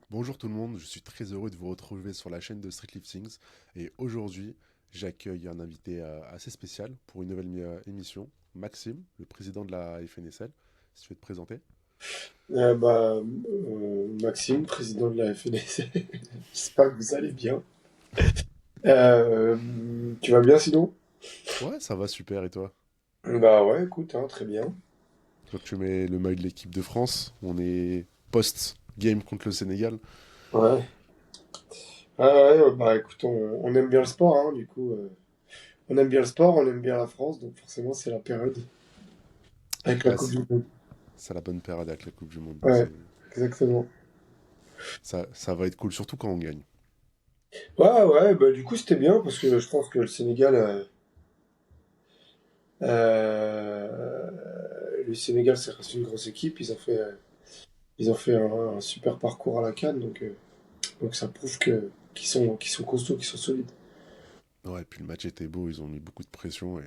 Bonjour tout le monde, je suis très heureux de vous retrouver sur la chaîne de Strictly Things et aujourd'hui j'accueille un invité assez spécial pour une nouvelle émission, Maxime, le président de la FNSL, si tu veux te présenter. Maxime, président de la FNC. J'espère que vous allez bien. Euh, Tu vas bien sinon? Ouais, ça va super et toi? Bah ouais, écoute, hein, très bien. Donc tu mets le maillot de l'équipe de France, on est post-game contre le Sénégal. Ouais. Bah écoute, on aime bien le sport, hein, du coup. On aime bien le sport, on aime bien la France, donc forcément c'est la période avec la Ouais, Coupe du Monde. c'est la bonne période avec la Coupe du Monde. Ouais, exactement. Ça va être cool, surtout quand on gagne. Ouais, bah du coup c'était bien parce que je pense que le Sénégal c'est resté une grosse équipe, ils ont fait un super parcours à la CAN, donc ça prouve que qu'ils sont costauds, qu'ils sont solides. Ouais, puis le match était beau, ils ont mis beaucoup de pression et...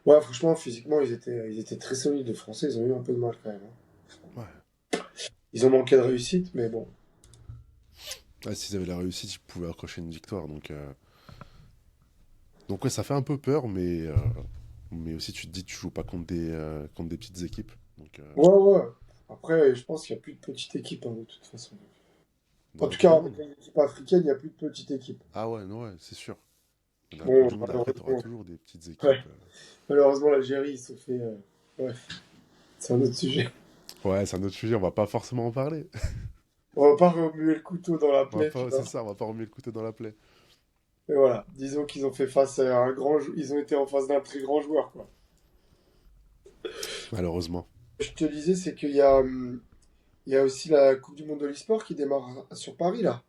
Ouais, franchement, physiquement, ils étaient très solides. Les Français, ils ont eu un peu de mal quand même, hein. Ouais. Ils ont manqué de réussite, mais bon. Ah, s'ils avaient la réussite, ils pouvaient accrocher une victoire, donc ouais, ça fait un peu peur, mais aussi tu te dis tu joues pas contre des petites équipes. Donc Ouais. Après, je pense qu'il n'y a plus de petite équipe, hein, de toute façon. dans En la tout Coupe du cas, avec Monde. les équipes africaines, il n'y a plus de petite équipe. Ah ouais, non, ouais, c'est sûr. Dans la Coupe Bon, du Monde, après, tu auras malheureusement, toujours des petites ouais. équipes. Malheureusement, l'Algérie, il se fait. Bref, c'est un autre sujet. Ouais, c'est un autre sujet, on va pas forcément en parler. On va pas remuer le couteau dans la On va plaie, tu pas, vois. c'est ça, on va pas remuer le couteau dans la plaie. Et voilà, disons qu'ils ont fait face à ils ont été en face d'un très grand joueur, quoi. Malheureusement. Je te disais, c'est qu'il y a aussi la Coupe du Monde de l'e-sport qui démarre sur Paris, là.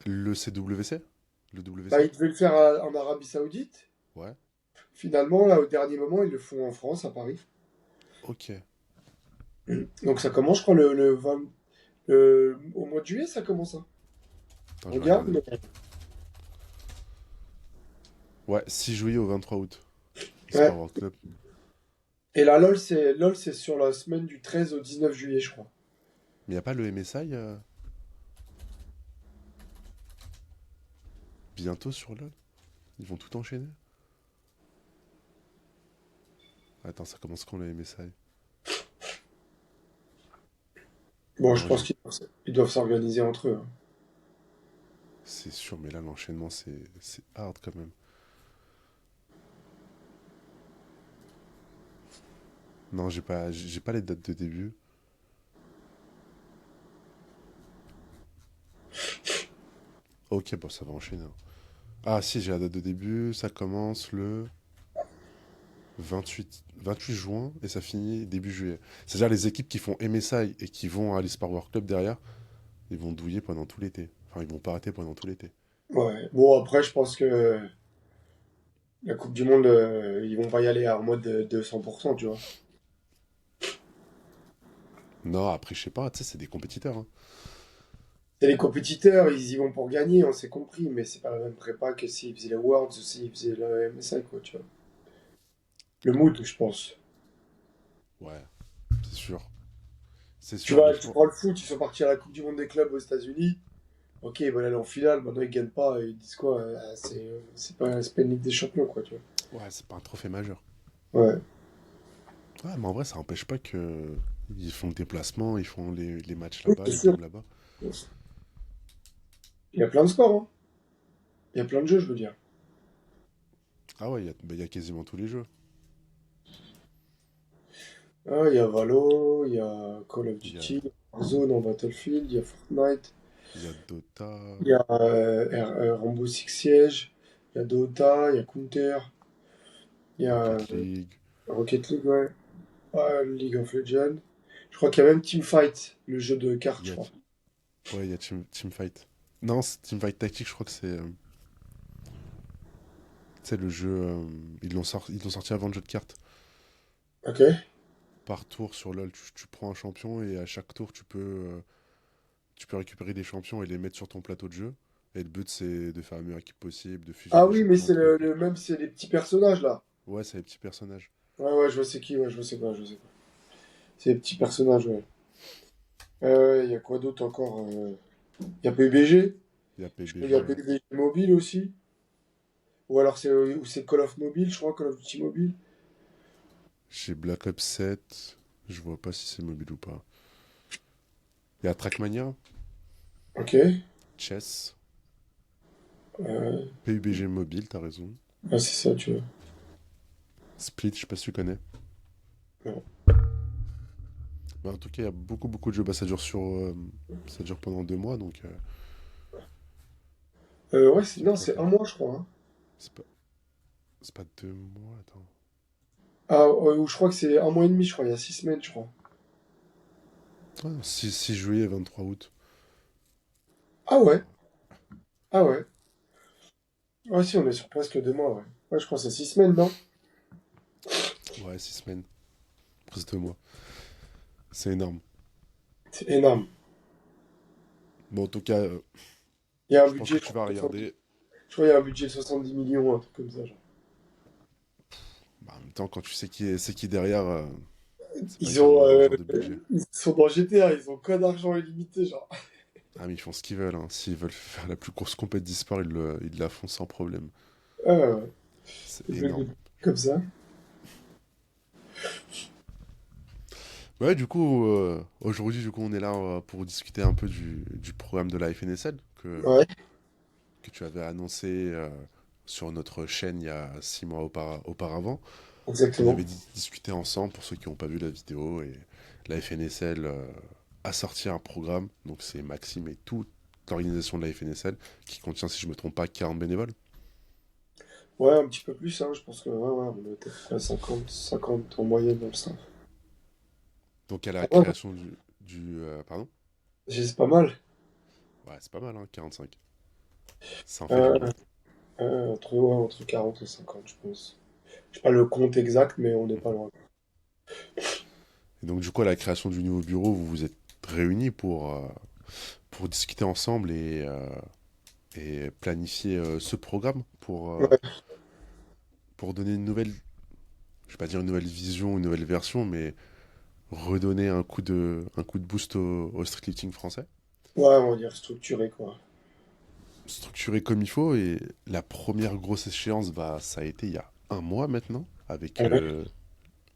Le CWC? Le Bah, WC? ils devaient le faire en Arabie Saoudite. Ouais. Finalement, là, au dernier moment, ils le font en France, à Paris. Ok. Donc ça commence, je crois, le 20 au mois de juillet, ça commence, hein. Attends, je vais Regarde. regarder. Ouais, 6 juillet au 23 août. Ouais. Esport World Club. Et la LOL, c'est sur la semaine du 13 au 19 juillet, je crois. Mais y a pas le MSI bientôt sur LoL? Ils vont tout enchaîner? Attends, ça commence quand le MSI? Bon, je Non, pense j'ai... qu'ils doivent s'organiser entre eux, hein. C'est sûr, mais là, l'enchaînement, c'est hard quand même. Non, j'ai pas les dates de début. Ok, bon, ça va enchaîner, hein. Ah, si, j'ai la date de début. Ça commence le 28 juin et ça finit début juillet. C'est-à-dire les équipes qui font MSI et qui vont à l'eSport World Club derrière, ils vont douiller pendant tout l'été. Enfin, ils vont pas arrêter pendant tout l'été. Ouais. Bon, après, je pense que la Coupe du Monde, ils vont pas y aller en mode 200%, tu vois. Non, après, je sais pas, tu sais, c'est des compétiteurs, hein. C'est les compétiteurs, ils y vont pour gagner, on s'est compris, mais c'est pas la même prépa que s'ils faisaient les Worlds ou s'ils faisaient le MSI, quoi, tu vois. Le mood, je pense. Ouais, c'est sûr. C'est Tu sûr, mais vas, je tu pense. prends le foot, ils sont partis à la Coupe du Monde des clubs aux États-Unis. Ok, ils veulent aller en finale, maintenant ils gagnent pas, ils disent quoi? C'est pas une Ligue des Champions, quoi, tu Ouais, c'est pas un trophée majeur. vois. Ouais. Ouais, mais en vrai, ça empêche pas que. Ils font le déplacement, ils font les matchs Oui, là-bas, c'est ils sûr. gagnent là-bas. Il y a plein de sports, hein. Il y a plein de jeux, je veux dire. Ah ouais, il y a quasiment tous les jeux. Ah, il y a Valo, il y a Call of Il y a, Duty, il y a Warzone en Battlefield, il y a Fortnite, il y a Dota, il y a Rainbow Six Siege, il y a Dota, il y a Counter, il y a Rocket League. Rocket League, ouais. Ouais, League of Legends. Je crois qu'il y a même Teamfight, le jeu de cartes, Il y je a, crois. ouais, il y a Teamfight. Non, Teamfight Tactique, je crois que c'est le jeu. Ils l'ont sorti avant le jeu de cartes. Ok. Par tour sur LoL, tu prends un champion et à chaque tour, tu peux récupérer des champions et les mettre sur ton plateau de jeu. Et le but, c'est de faire la meilleure équipe possible, de fusionner Ah les oui, mais champions c'est entre eux. même, c'est les petits personnages, là. Ouais, c'est les petits personnages. Ouais, je vois c'est qui, ouais, je vois c'est quoi, je vois c'est quoi. C'est les petits personnages, ouais. Il y a quoi d'autre encore? Il y a PUBG. Il y a Je crois qu'il y PUBG, a ouais. PUBG Mobile aussi. Ou alors c'est Call of Mobile, je crois, Call of Duty Mobile. J'ai Black Ops 7. Je vois pas si c'est mobile ou pas. Il y a Trackmania, Ok. Chess, Euh, PUBG mobile, t'as raison. ouais, c'est ça, tu vois. Split, je sais pas si tu connais. Non. Mais en tout cas, il y a beaucoup, beaucoup de jeux. Bah, ça dure pendant 2 mois, donc Ouais, c'est non, pas c'est mal. un mois, je crois, hein. C'est pas, c'est pas 2 mois, attends. Ah, ou je crois que c'est un mois et demi, je crois. Il y a 6 semaines, je crois. Ah, 6 juillet, 23 août. Ah ouais, ah ouais. Ouais, si, on est sur presque 2 mois, ouais. Ouais, je crois que c'est 6 semaines, non? Ouais, 6 semaines, presque 2 mois. C'est énorme. C'est énorme. Bon, en tout cas, Il y a un je pense que budget, tu vas regarder. je crois qu'il y a un budget de 70 millions, un truc comme ça, genre. Bah, en même temps, quand tu sais c'est qui derrière, c'est pas Ils qu'il ont, y a un genre de budget. ils sont dans GTA, ils ont quoi d'argent illimité, genre. Ah, mais ils font ce qu'ils veulent, hein. S'ils veulent faire la plus grosse compète d'e-sport, ils la font sans problème. Ah ouais, ouais. C'est Des trucs énorme. comme ça. Ouais, du coup, aujourd'hui, du coup, on est là pour discuter un peu du programme de la FNSL Ouais, que tu avais annoncé sur notre chaîne il y a 6 mois auparavant. On exactement. avait discuté ensemble, pour ceux qui n'ont pas vu la vidéo, et la FNSL a sorti un programme, donc c'est Maxime et toute l'organisation de la FNSL, qui contient, si je ne me trompe pas, 40 bénévoles. Ouais, un petit peu plus, hein. Je pense que, ouais, ouais, on est peut-être à 50 en moyenne dans le staff. Donc à la Ah ouais, création pardon? c'est pas mal. Ouais, c'est pas mal, hein, 45. Ça en fait du Euh, monde. entre 40 et 50, je pense. Je sais pas le compte exact, mais on n'est pas Mhm. loin. Et donc du coup, à la création du nouveau bureau, vous vous êtes réunis pour discuter ensemble et planifier ce programme Ouais, pour donner une nouvelle, je vais pas dire une nouvelle vision, une nouvelle version, mais redonner un coup de boost au streetlifting français. ouais, on va dire structuré, quoi. Structuré comme il faut, et la première grosse échéance, ça a été il y a un mois maintenant, avec Ouais,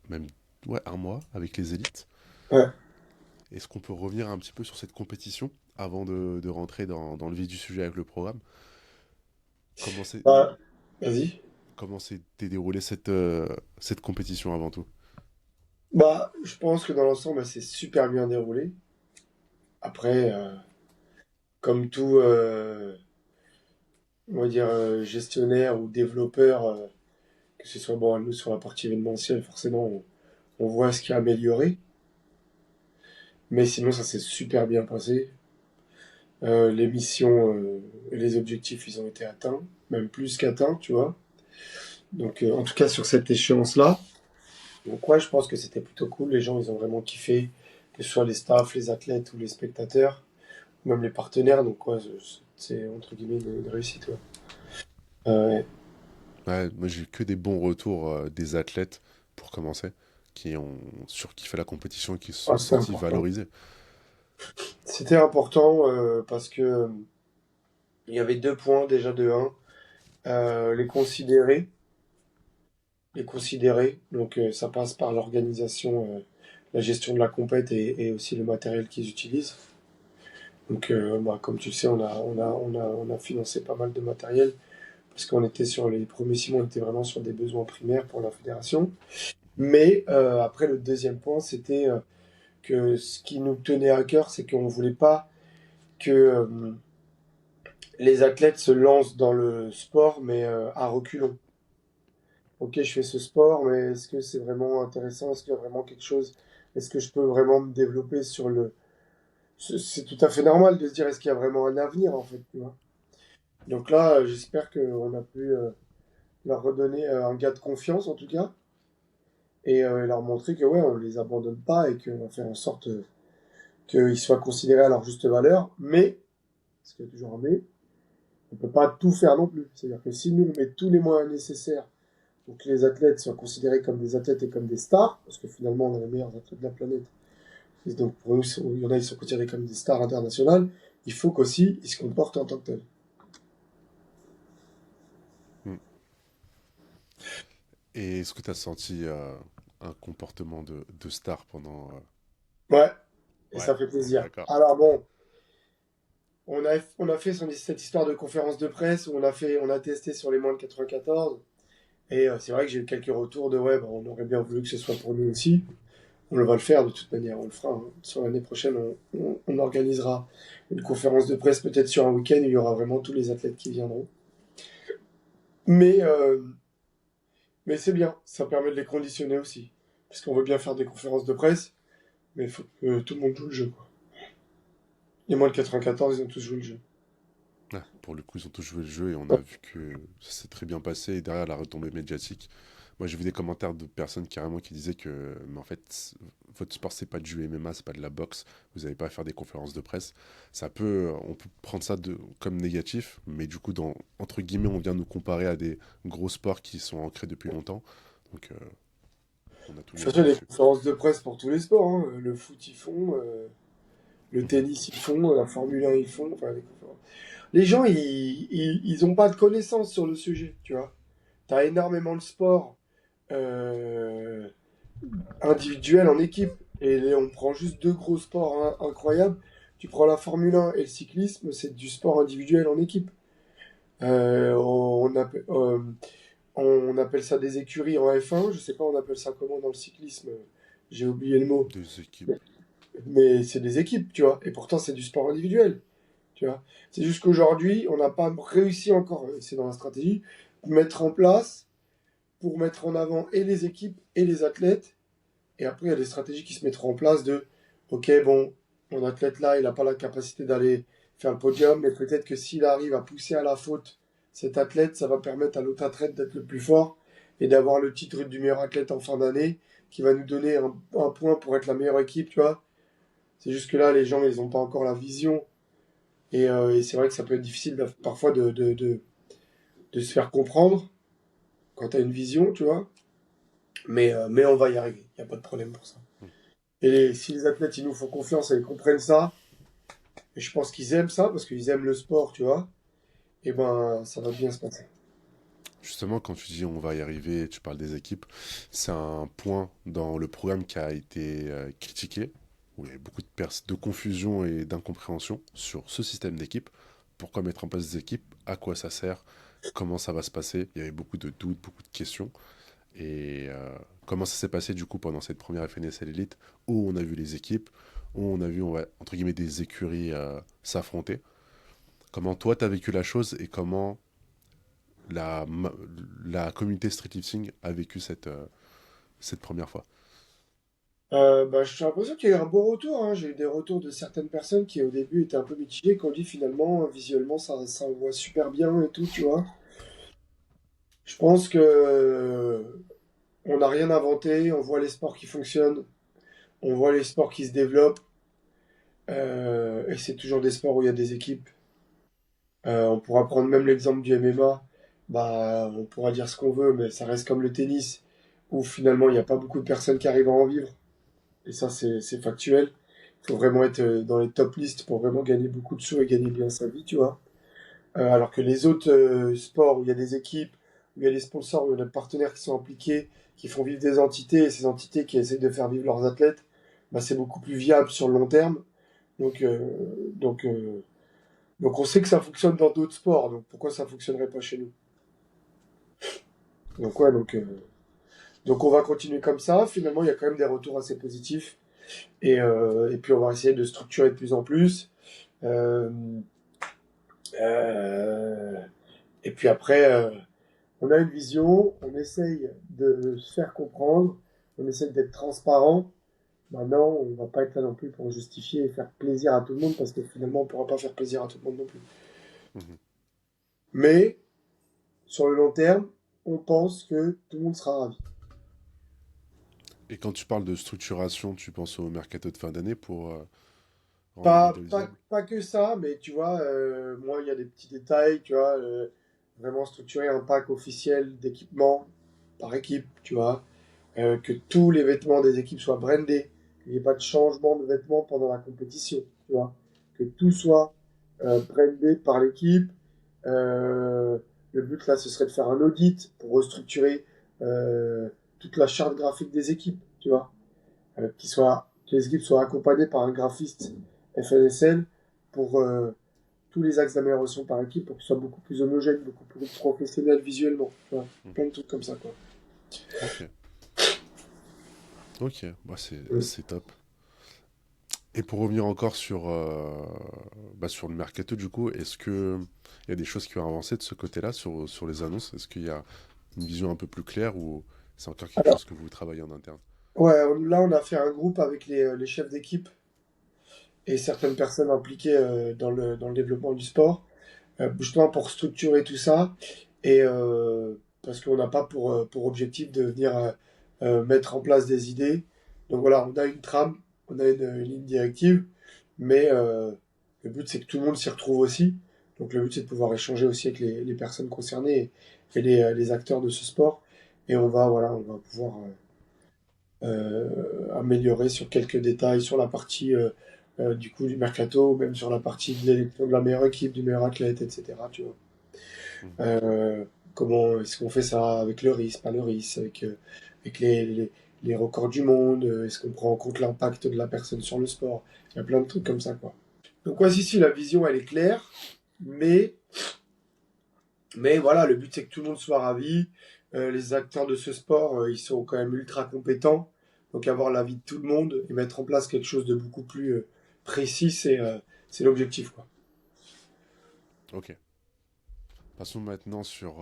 même ouais, un mois avec les élites. ouais. Est-ce qu'on peut revenir un petit peu sur cette compétition avant de rentrer dans le vif du sujet avec le programme? Comment s'est Bah, vas-y. comment s'était déroulée cette compétition avant tout? Bah, je pense que dans l'ensemble, elle s'est super bien déroulée. Après, comme tout, on va dire, gestionnaire ou développeur, que ce soit bon, nous sur la partie événementielle, forcément, on voit ce qui a amélioré. Mais sinon, ça s'est super bien passé. Les missions et les objectifs, ils ont été atteints, même plus qu'atteints, tu vois. Donc, en tout cas, sur cette échéance-là. Donc, ouais, je pense que c'était plutôt cool. Les gens, ils ont vraiment kiffé, que ce soit les staffs, les athlètes ou les spectateurs, même les partenaires. Donc, ouais, c'est entre guillemets une réussite, ouais. Ouais. Ouais, moi j'ai eu que des bons retours des athlètes pour commencer, qui ont surkiffé la compétition et qui se sont Ah, c'était sentis important. valorisés. C'était important parce que il y avait 2 points déjà de un. Les considérer. Les considérer. Donc, ça passe par l'organisation, la gestion de la compète et aussi le matériel qu'ils utilisent. Donc, bah, comme tu le sais, on a financé pas mal de matériel parce qu'on était sur les premiers 6 mois, on était vraiment sur des besoins primaires pour la fédération. Mais après, le deuxième point, c'était que ce qui nous tenait à cœur, c'est qu'on ne voulait pas que les athlètes se lancent dans le sport, mais à reculons. Ok, je fais ce sport, mais est-ce que c'est vraiment intéressant? Est-ce qu'il y a vraiment quelque chose? Est-ce que je peux vraiment me développer sur le... C'est tout à fait normal de se dire, est-ce qu'il y a vraiment un avenir, en fait, tu vois? Donc là, j'espère qu'on a pu leur redonner un gars de confiance, en tout cas, et leur montrer que, ouais, on les abandonne pas et qu'on fait en sorte qu'ils soient considérés à leur juste valeur, mais, parce qu'il y a toujours un mais, on peut pas tout faire non plus. C'est-à-dire que si nous, on met tous les moyens nécessaires pour que les athlètes soient considérés comme des athlètes et comme des stars, parce que finalement, on est les meilleurs athlètes de la planète, Et donc pour nous, il y en a, ils sont considérés comme des stars internationales. Il faut qu'aussi ils se comportent en tant que tels. Mm. Et est-ce que tu as senti un comportement de star pendant... Ouais, et Ouais, ça fait on est plaisir. d'accord. Alors bon, on a fait cette histoire de conférence de presse où on a testé sur les moins de 94. Et c'est vrai que j'ai eu quelques retours de ouais, bah, on aurait bien voulu que ce soit pour nous aussi. On va le faire de toute manière, on le fera, hein. Sur l'année prochaine, on organisera une conférence de presse peut-être sur un week-end, il y aura vraiment tous les athlètes qui viendront. Mais, euh, mais c'est bien, ça permet de les conditionner aussi. Parce qu'on veut bien faire des conférences de presse, mais il faut que tout le monde joue le jeu, quoi. Les moins de 94, ils ont tous joué le jeu. Ah, pour le coup, ils ont tous joué le jeu et on a vu que ça s'est très bien passé. Et derrière la retombée médiatique, moi j'ai vu des commentaires de personnes carrément qui disaient que, mais en fait, votre sport c'est pas du MMA, c'est pas de la boxe, vous n'avez pas à faire des conférences de presse. Ça peut, on peut prendre ça comme négatif, mais du coup, entre guillemets, on vient nous comparer à des gros sports qui sont ancrés depuis longtemps. Donc, on a tout De toute gagné façon, il y a des là-dessus. conférences de presse pour tous les sports, hein. Le foot, ils font, le Mhm. tennis, ils font, la Formule 1, ils font. Enfin, les conférences. Les gens, ils ont pas de connaissances sur le sujet, tu vois. T'as énormément de sports euh, individuels en équipe. Et on prend juste deux gros sports incroyables. Tu prends la Formule 1 et le cyclisme, c'est du sport individuel en équipe. On appelle ça des écuries en F1. Je sais pas, on appelle ça comment dans le cyclisme. J'ai oublié le mot. Deux équipes. Mais c'est des équipes, tu vois. Et pourtant, c'est du sport individuel, tu vois. C'est juste qu'aujourd'hui, on n'a pas réussi encore, c'est dans la stratégie, de mettre en place pour mettre en avant et les équipes et les athlètes. Et après, il y a des stratégies qui se mettront en place de, ok, bon, mon athlète là, il n'a pas la capacité d'aller faire le podium, mais peut-être que s'il arrive à pousser à la faute cet athlète, ça va permettre à l'autre athlète d'être le plus fort et d'avoir le titre du meilleur athlète en fin d'année, qui va nous donner un point pour être la meilleure équipe, tu vois. C'est juste que là, les gens, ils n'ont pas encore la vision. Et c'est vrai que ça peut être difficile parfois de se faire comprendre quand tu as une vision, tu vois. Mais on va y arriver. Il n'y a pas de problème pour ça. Mhm. Et si les athlètes, ils nous font confiance et ils comprennent ça, et je pense qu'ils aiment ça parce qu'ils aiment le sport, tu vois, et ben, ça va bien se passer. Justement, quand tu dis on va y arriver, tu parles des équipes, c'est un point dans le programme qui a été critiqué, où il y a beaucoup de confusion et d'incompréhension sur ce système d'équipe. Pourquoi mettre en place des équipes? À quoi ça sert? Comment ça va se passer? Il y avait beaucoup de doutes, beaucoup de questions. Et comment ça s'est passé du coup pendant cette première FNSL Elite où on a vu les équipes, où on a vu, entre guillemets, des écuries s'affronter. Comment toi t'as vécu la chose et comment la, ma- la communauté streetlifting a vécu cette première fois. Bah, j'ai l'impression qu'il y a eu un bon retour, hein. J'ai eu des retours de certaines personnes qui au début étaient un peu mitigées, qui ont dit finalement, visuellement, ça envoie super bien et tout, tu vois. Je pense que on n'a rien inventé, on voit les sports qui fonctionnent, on voit les sports qui se développent, et c'est toujours des sports où il y a des équipes. On pourra prendre même l'exemple du MMA. Bah, on pourra dire ce qu'on veut, mais ça reste comme le tennis, où finalement il n'y a pas beaucoup de personnes qui arrivent à en vivre. Et ça, c'est factuel. Il faut vraiment être dans les top listes pour vraiment gagner beaucoup de sous et gagner bien sa vie, tu vois. Alors que les autres sports où il y a des équipes, où il y a des sponsors, où il y a des partenaires qui sont impliqués, qui font vivre des entités, et ces entités qui essaient de faire vivre leurs athlètes, bah, c'est beaucoup plus viable sur le long terme. Donc, euh, donc, euh, donc on sait que ça fonctionne dans d'autres sports, donc pourquoi ça fonctionnerait pas chez nous? Donc ouais, donc on va continuer comme ça. Finalement, il y a quand même des retours assez positifs. Et puis on va essayer de structurer de plus en plus. Euh, euh, et puis après, on a une vision, on essaye de se faire comprendre, on essaye d'être transparent. Maintenant, on va pas être là non plus pour justifier et faire plaisir à tout le monde parce que finalement, on pourra pas faire plaisir à tout le monde non plus. Mhm. Mais sur le long terme, on pense que tout le monde sera ravi. Et quand tu parles de structuration, tu penses au mercato de fin d'année pour rendre le Pas, modèle pas, viable? pas que ça, mais tu vois, moi, il y a des petits détails, tu vois, vraiment structurer un pack officiel d'équipements par équipe, tu vois, que tous les vêtements des équipes soient brandés, qu'il n'y ait pas de changement de vêtements pendant la compétition, tu vois. Que tout soit brandé par l'équipe. Euh, le but là, ce serait de faire un audit pour restructurer toute la charte graphique des équipes, tu vois. Que les équipes soient accompagnées par un graphiste FNSL pour tous les axes d'amélioration par équipe pour qu'ils soient beaucoup plus homogènes, beaucoup plus professionnels visuellement. Tu vois. Mhm. Plein de trucs comme ça, quoi. Ok, ok, bah Mm. c'est top. Et pour revenir encore sur le mercato, du coup, est-ce que il y a des choses qui ont avancé de ce côté-là, sur les annonces? Est-ce qu'il y a une vision un peu plus claire ou c'est encore quelque Alors, chose que vous travaillez en interne? ouais, là, on a fait un groupe avec les chefs d'équipe et certaines personnes impliquées dans le développement du sport, justement pour structurer tout ça, et parce qu'on n'a pas pour objectif de venir mettre en place des idées. Donc voilà, on a une trame, on a une ligne directive, mais le but c'est que tout le monde s'y retrouve aussi. Donc le but c'est de pouvoir échanger aussi avec les personnes concernées et les acteurs de ce sport. Et on va pouvoir améliorer sur quelques détails, sur la partie du coup du mercato, même sur la partie de l'élection de la meilleure équipe, du meilleur athlète, etc. Tu vois. Mhm. Euh, Comment est-ce qu'on fait ça avec le risque, pas le risque, avec les records du monde, est-ce qu'on prend en compte l'impact de la personne sur le sport? Il y a plein de trucs comme ça, quoi. Donc, ouais, si, la vision, elle est claire, mais, mais voilà, le but, c'est que tout le monde soit ravi. Les acteurs de ce sport, ils sont quand même ultra compétents. Donc, avoir l'avis de tout le monde et mettre en place quelque chose de beaucoup plus précis, c'est l'objectif, quoi. Ok. Passons maintenant sur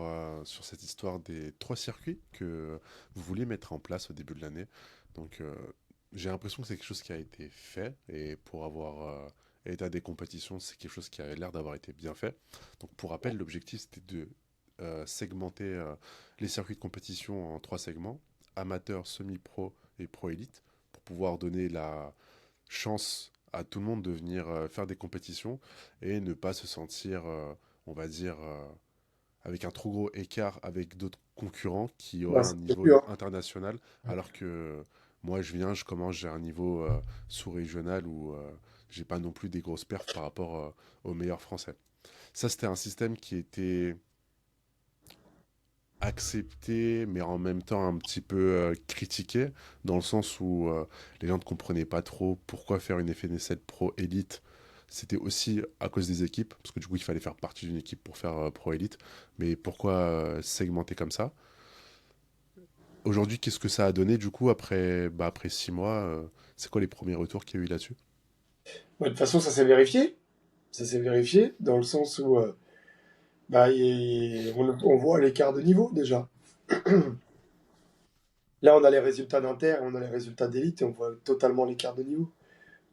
cette histoire des trois circuits que vous vouliez mettre en place au début de l'année. Donc, j'ai l'impression que c'est quelque chose qui a été fait et pour avoir été à des compétitions, c'est quelque chose qui a l'air d'avoir été bien fait. Donc, pour rappel, l'objectif c'était de segmenter les circuits de compétition en trois segments, amateur, semi-pro et pro-élite, pour pouvoir donner la chance à tout le monde de venir faire des compétitions et ne pas se sentir, on va dire, avec un trop gros écart avec d'autres concurrents qui Bah, auraient un c'est niveau sûr. international, alors que moi je viens, je commence, j'ai un niveau sous-régional où j'ai pas non plus des grosses perfs par rapport aux meilleurs français. Ça, c'était un système qui était accepté, mais en même temps un petit peu critiqué, dans le sens où les gens ne comprenaient pas trop pourquoi faire une FNSL Pro Elite. C'était aussi à cause des équipes, parce que du coup il fallait faire partie d'une équipe pour faire Pro Elite, mais pourquoi segmenter comme ça? Aujourd'hui, qu'est-ce que ça a donné du coup après 6 mois? C'est quoi les premiers retours qu'il y a eu là-dessus? Ouais, de toute façon, ça s'est vérifié. Ça s'est vérifié dans le sens où bah, on voit l'écart de niveau déjà. Là, on a les résultats d'inter, on a les résultats d'élite et on voit totalement l'écart de niveau.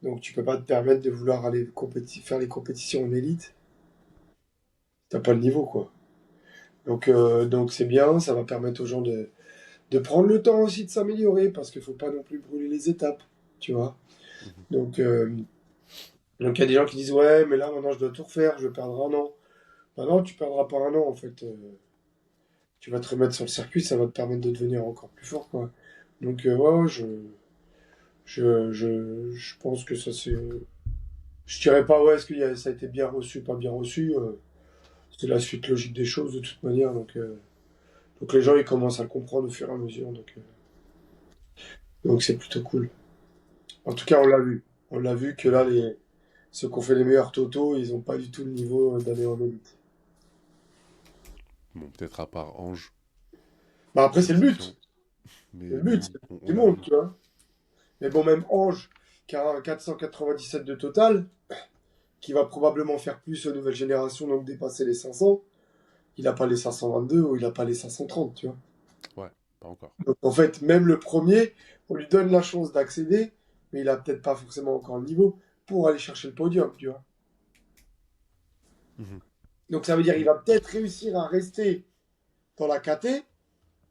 Donc, tu peux pas te permettre de vouloir aller faire les compétitions en élite. T'as pas le niveau, quoi. Donc c'est bien, ça va permettre aux gens de prendre le temps aussi de s'améliorer parce qu'il faut pas non plus brûler les étapes, tu vois. Mhm. Donc, euh, donc il y a des gens qui disent ouais, mais là maintenant je dois tout refaire, je vais perdre un an. Bah non, tu perdras pas un an en fait. Tu vas te remettre sur le circuit, ça va te permettre de devenir encore plus fort, quoi. Donc, ouais, ouais, je pense que ça c'est. Je dirais pas, ouais, est-ce que ça a été bien reçu, pas bien reçu. C'est la suite logique des choses de toute manière. Donc les gens, ils commencent à le comprendre au fur et à mesure. Donc c'est plutôt cool. En tout cas, on l'a vu. On l'a vu que là, Mhm. ceux qui ont fait les meilleurs totaux, ils ont pas du tout le niveau d'aller en élite. Bon, peut-être à part Ange, Bah après, c'est le exception, but. C'est mais le but, bon, c'est on du l'a monde, vu. tu vois. Mais bon, même Ange, qui a un 497 de total, qui va probablement faire plus aux nouvelles générations, donc dépasser les 500. Il n'a pas les 522 ou il n'a pas les 530, tu vois. Ouais, pas encore. Donc en fait, même le premier, on lui donne la chance d'accéder, mais il a peut-être pas forcément encore le niveau pour aller chercher le podium, tu vois. Mhm. Donc ça veut dire qu'il Et- va peut-être réussir à rester dans la KT,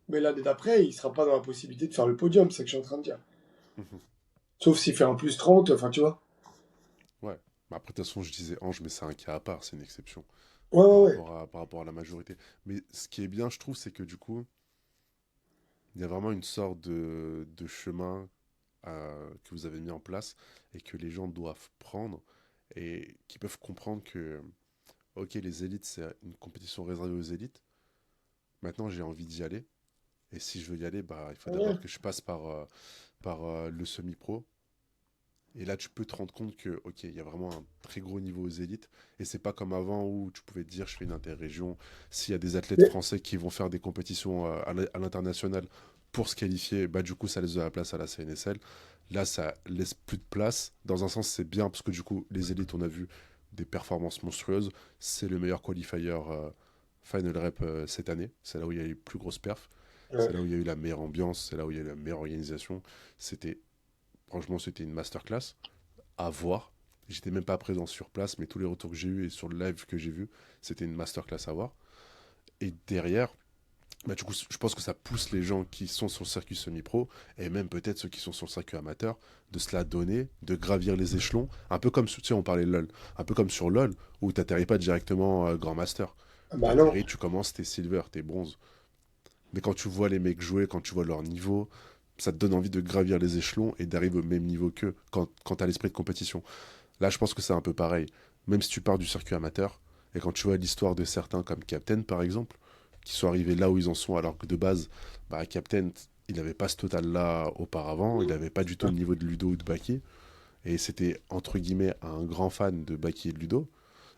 mais l'année d'après, il sera pas dans la possibilité de faire le podium, c'est ce que je suis en train de dire. mhm. Sauf s'il fait un plus 30, enfin tu vois. Ouais. Mais après, de toute façon, je disais Ange, mais c'est un cas à part, c'est une exception Ouais, ouais, ouais. par rapport à la majorité. Mais ce qui est bien, je trouve, c'est que du coup, il y a vraiment une sorte de chemin que vous avez mis en place et que les gens doivent prendre et qui peuvent comprendre que, ok, les élites, c'est une compétition réservée aux élites. Maintenant, j'ai envie d'y aller. Et si je veux y aller, bah, il faut Ouais. d'abord que je passe par le semi-pro. Et là, tu peux te rendre compte que, ok, il y a vraiment un très gros niveau aux élites. Et c'est pas comme avant où tu pouvais te dire, je fais une interrégion. S'il y a des athlètes Mais, français qui vont faire des compétitions à l'international pour se qualifier, bah, du coup, ça laisse de la place à la CNSL. Là, ça laisse plus de place. Dans un sens, c'est bien parce que du coup, les élites, on a vu des performances monstrueuses. C'est le meilleur qualifier Final Rep cette année. C'est là où il y a eu les plus grosses perfs. C'est là où ouais. il y a eu la meilleure ambiance. C'est là où il y a eu la meilleure organisation. C'était, franchement, c'était une masterclass à voir. J'étais même pas présent sur place, mais tous les retours que j'ai eus et sur le live que j'ai vu, c'était une masterclass à voir. Et derrière, bah, du coup, je pense que ça pousse les gens qui sont sur le circuit semi-pro, et même peut-être ceux qui sont sur le circuit amateur, de se la donner, de gravir les échelons, un peu comme, tu sais, on parlait LoL, un peu comme sur LoL, où tu n'atterris pas directement Grand Master. Ah Tu bah non. atterris, tu commences, t'es silver, t'es bronze. Mais quand tu vois les mecs jouer, quand tu vois leur niveau, ça te donne envie de gravir les échelons et d'arriver au même niveau qu'eux quand tu as l'esprit de compétition. Là, je pense que c'est un peu pareil. Même si tu pars du circuit amateur, et quand tu vois l'histoire de certains comme Captain, par exemple, qui sont arrivés là où ils en sont, alors que de base, bah, Captain, il n'avait pas ce total-là auparavant, il n'avait pas du tout le niveau de Ludo ou de Baki, et c'était, entre guillemets, un grand fan de Baki et de Ludo.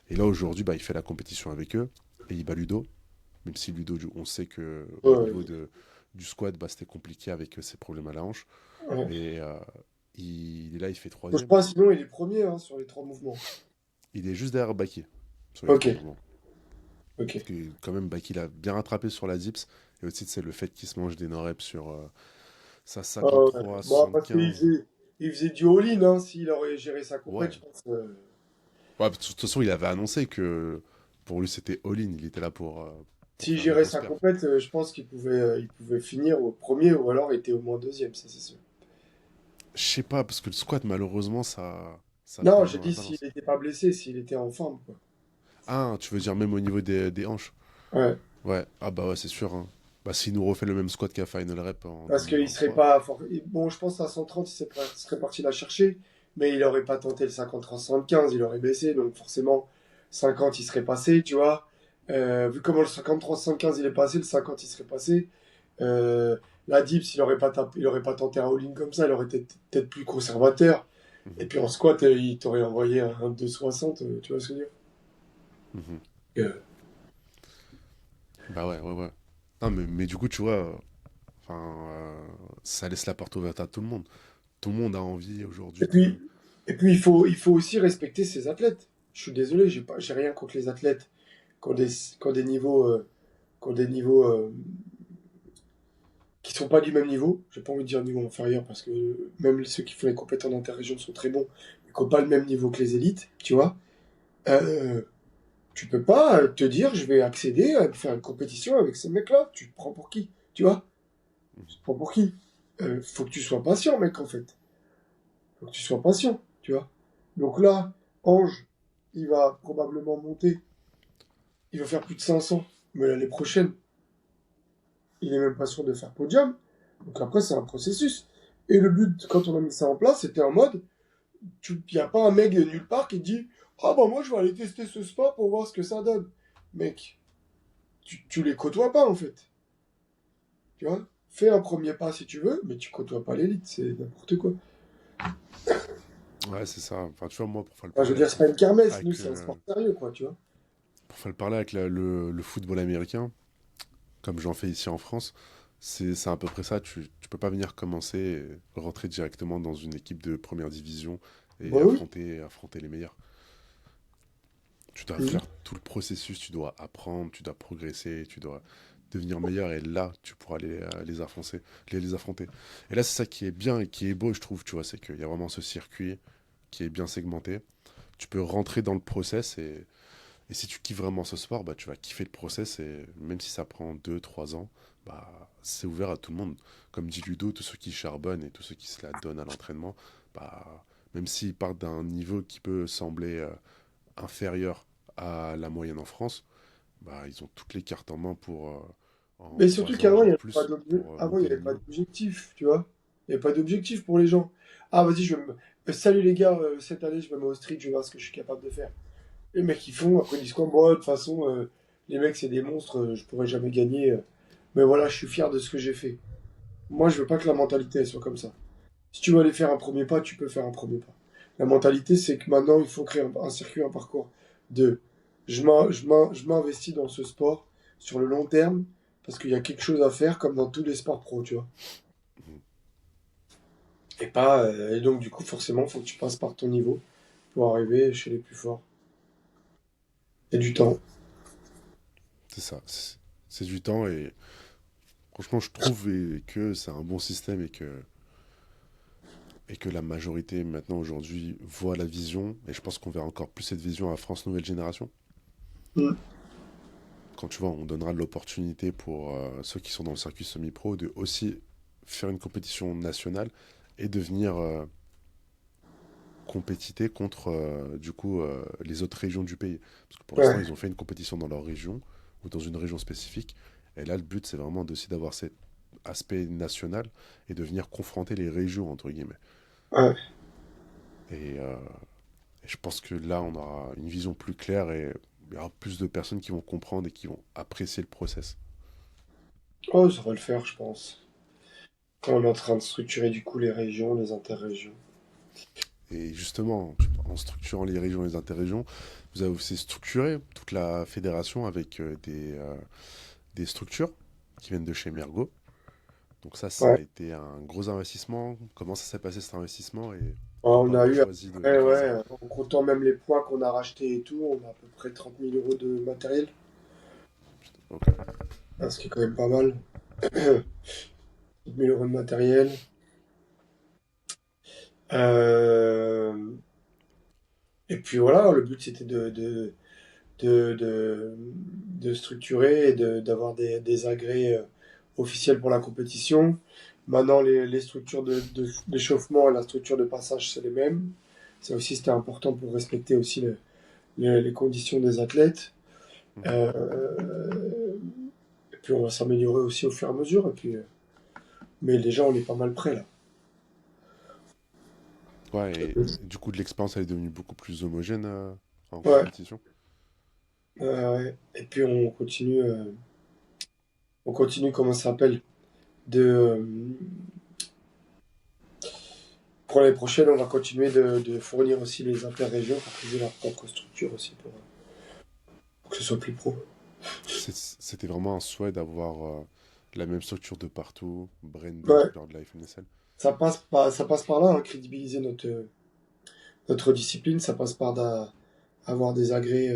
Et là, aujourd'hui, bah, il fait la compétition avec eux, et il bat Ludo, même si Ludo, on sait que au niveau Ouais, du squad, bah, c'était compliqué avec ses problèmes à la hanche, ouais. mais il est là, il fait Bon, je troisième. crois sinon il est premier hein, sur les trois mouvements. Il est juste derrière Baki sur les Ok, trois mouvements. ok. Parce que quand même, Baki l'a bien rattrapé sur la dips. Et aussi, c'est le fait qu'il se mange des no-reps sur sa Ouais. 53, Bon, parce quinze. il faisait du all-in, hein, s'il aurait géré sa compète, Ouais. je pense. Ouais, de toute façon, il avait annoncé que pour lui, c'était all-in. Il était là pour S'il faire des gérait grosses sa perfs. compète, je pense il pouvait finir au premier ou alors il était au moins deuxième, ça c'est sûr. Je sais pas, parce que le squat, malheureusement, ça Non, pèse j'ai dans la dit s'il balance. n'était pas blessé, s'il était en forme, quoi. Ah, tu veux dire même au niveau des hanches? Ouais. Ouais. Ah bah ouais, c'est sûr, hein. Bah, s'il nous refait le même squat qu'à Final Rep en Parce qu'il serait 2023. pas. Bon, je pense à 130, serait parti la chercher, mais il aurait pas tenté le 50-3-75, il aurait baissé, donc forcément, 50, il serait passé, tu vois. Vu comment le 50-3-75 il est passé, le 50 il serait passé. Euh, la dips, il aurait pas tenté un all-in comme ça, il aurait été peut-être plus conservateur. Et Mhm, puis en squat, il t'aurait envoyé un 2,60, tu vois ce que je veux dire? mhm. Euh, Bah ouais, ouais, ouais. Non, mais du coup, tu vois, enfin, ça laisse la porte ouverte à tout le monde. Tout le monde a envie Et aujourd'hui de. puis, il faut aussi respecter ses athlètes. Je suis désolé, j'ai rien contre les athlètes qui ont des niveaux, qui ont des niveaux qui sont pas du même niveau. J'ai pas envie de dire niveau inférieur parce que même ceux qui font les compétences d'interrégion sont très bons, mais qui n'ont pas le même niveau que les élites, tu vois. Euh, Tu peux pas te dire je vais accéder à faire une compétition avec ces mecs-là. Tu te prends pour qui? Tu vois? Tu te prends pour qui? Faut que tu sois patient, mec, en fait. Faut que tu sois patient, tu vois. Donc là, Ange, il va probablement monter. Il va faire plus de 500. Mais l'année prochaine, il est même pas sûr de faire podium. Donc après, c'est un processus. Et le but, quand on a mis ça en place, c'était en mode, il n'y a pas un mec de nulle part qui dit, ah bah moi je vais aller tester ce sport pour voir ce que ça donne. Mec, tu les côtoies pas en fait. Tu vois? Fais un premier pas si tu veux, mais tu côtoies pas l'élite, c'est n'importe quoi. Ouais, c'est ça. Enfin, tu vois, moi, pour faire le Enfin, je veux parallèle dire, c'est pas une kermesse, nous avec, c'est un sport sérieux, quoi, tu vois. le football américain, comme j'en fais ici en France, c'est à peu près ça. Tu peux pas venir commencer et rentrer directement dans une équipe de première division Bah et oui. affronter les meilleurs. Tu dois Mhm. faire tout le processus, tu dois apprendre, tu dois progresser, tu dois devenir meilleur et là, tu pourras les affronter. Et là, c'est ça qui est bien et qui est beau, je trouve, tu vois, c'est qu'il y a vraiment ce circuit qui est bien segmenté. Tu peux rentrer dans le process et si tu kiffes vraiment ce sport, bah, tu vas kiffer le process et même si ça prend 2 3 ans, bah, c'est ouvert à tout le monde. Comme dit Ludo, tous ceux qui charbonnent et tous ceux qui se la donnent à l'entraînement, bah, même s'ils partent d'un niveau qui peut sembler inférieur à la moyenne en France, bah, ils ont toutes les cartes en main pour, en Mais surtout 3 ans, qu'avant, il y voire avait pas plus, d'obje- pour avant, il y monter les avait pas niveaux. d'objectif, tu vois. Il n'y a pas d'objectif pour les gens. Ah, vas-y, salut les gars, cette année, je me mets au street, je vais voir ce que je suis capable de faire. Les mecs, ils font, après, ils disent quoi? Bon, de toute façon, les mecs, c'est des monstres, je pourrais jamais gagner. Mais voilà, je suis fier de ce que j'ai fait. Moi, je veux pas que la mentalité, elle soit comme ça. Si tu veux aller faire un premier pas, tu peux faire un premier pas. La mentalité, c'est que maintenant, il faut créer un circuit, un parcours de je m'investis dans ce sport sur le long terme parce qu'il y a quelque chose à faire comme dans tous les sports pro, tu vois. Mhm. Et pas, et donc, du coup, forcément, il faut que tu passes par ton niveau pour arriver chez les plus forts. Et du temps. C'est ça. C'est du temps et franchement, je trouve que c'est un bon système et que la majorité maintenant aujourd'hui voit la vision. Et je pense qu'on verra encore plus cette vision à France Nouvelle Génération. Mm. Quand tu vois, on donnera de l'opportunité pour ceux qui sont dans le circuit semi-pro de aussi faire une compétition nationale et de venir compétiter contre les autres régions du pays. Parce que pour l'instant, Ouais, ils ont fait une compétition dans leur région ou dans une région spécifique. Et là, le but, c'est vraiment aussi d'avoir cet aspect national et de venir confronter les régions, entre guillemets. ouais. Et, euh, et je pense que là, on aura une vision plus claire et il y aura plus de personnes qui vont comprendre et qui vont apprécier le process. Oh, ça va le faire, je pense. Quand on est en train de structurer, du coup, les régions, les interrégions. Et justement, en structurant les régions et les interrégions, vous avez aussi structuré toute la fédération avec des structures qui viennent de chez Mergo. Donc ça a Ouais. été un gros investissement. Comment ça s'est passé cet investissement et On pourquoi a avoir eu à choisi peu de près, faire ça? ouais, en comptant même les poids qu'on a rachetés et tout, on a à peu près 30 000 euros de matériel. Ok. Ah, ce qui est quand même pas mal. 30 000 euros de matériel. Euh, et puis voilà, le but c'était de, de, de structurer et d'avoir des agrès officiels pour la compétition. Maintenant, les structures d'échauffement et la structure de passage, c'est les mêmes. Ça aussi, c'était important pour respecter aussi les conditions des athlètes. Mhm. Euh, et puis, on va s'améliorer aussi au fur et à mesure. Et puis, mais déjà, on est pas mal près là. Ouais, et du coup, de l'expérience, elle est devenue beaucoup plus homogène en Ouais. compétition. Ouais. Et puis, on continue, comment ça s'appelle, de, pour l'année prochaine, on va continuer de fournir aussi les interrégions pour qu'ils aient leur propre structure aussi pour que ce soit plus pro. C'était vraiment un souhait d'avoir la même structure de partout, brandée aux Ouais, couleurs de la FNSL. ça passe par là, hein, crédibiliser notre discipline, ça passe par avoir des agrès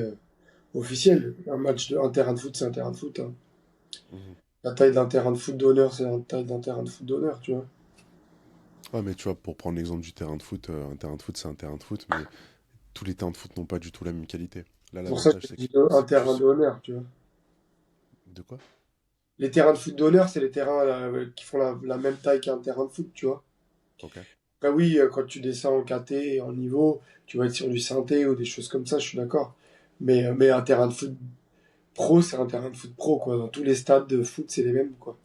officiels. Un terrain de foot, c'est un terrain de foot, hein. Mhm. La taille d'un terrain de foot d'honneur, c'est la taille d'un terrain de foot d'honneur, tu vois. Ouais, mais tu vois, pour prendre l'exemple du terrain de foot, un terrain de foot, c'est un terrain de foot, mais tous les terrains de foot n'ont pas du tout la même qualité. Là, C'est pour ça que l'avantage, je c'est que dis un c'est terrain plus... d'honneur, tu vois. De quoi? Les terrains de foot d'honneur, c'est les terrains qui font la même taille qu'un terrain de foot, tu vois. Ok. Après, oui, quand tu descends en KT, en niveau, tu vas être sur du synthé ou des choses comme ça, je suis d'accord. Mais un terrain de foot pro, c'est un terrain de foot pro, quoi. Dans tous les stades de foot, c'est les mêmes, quoi.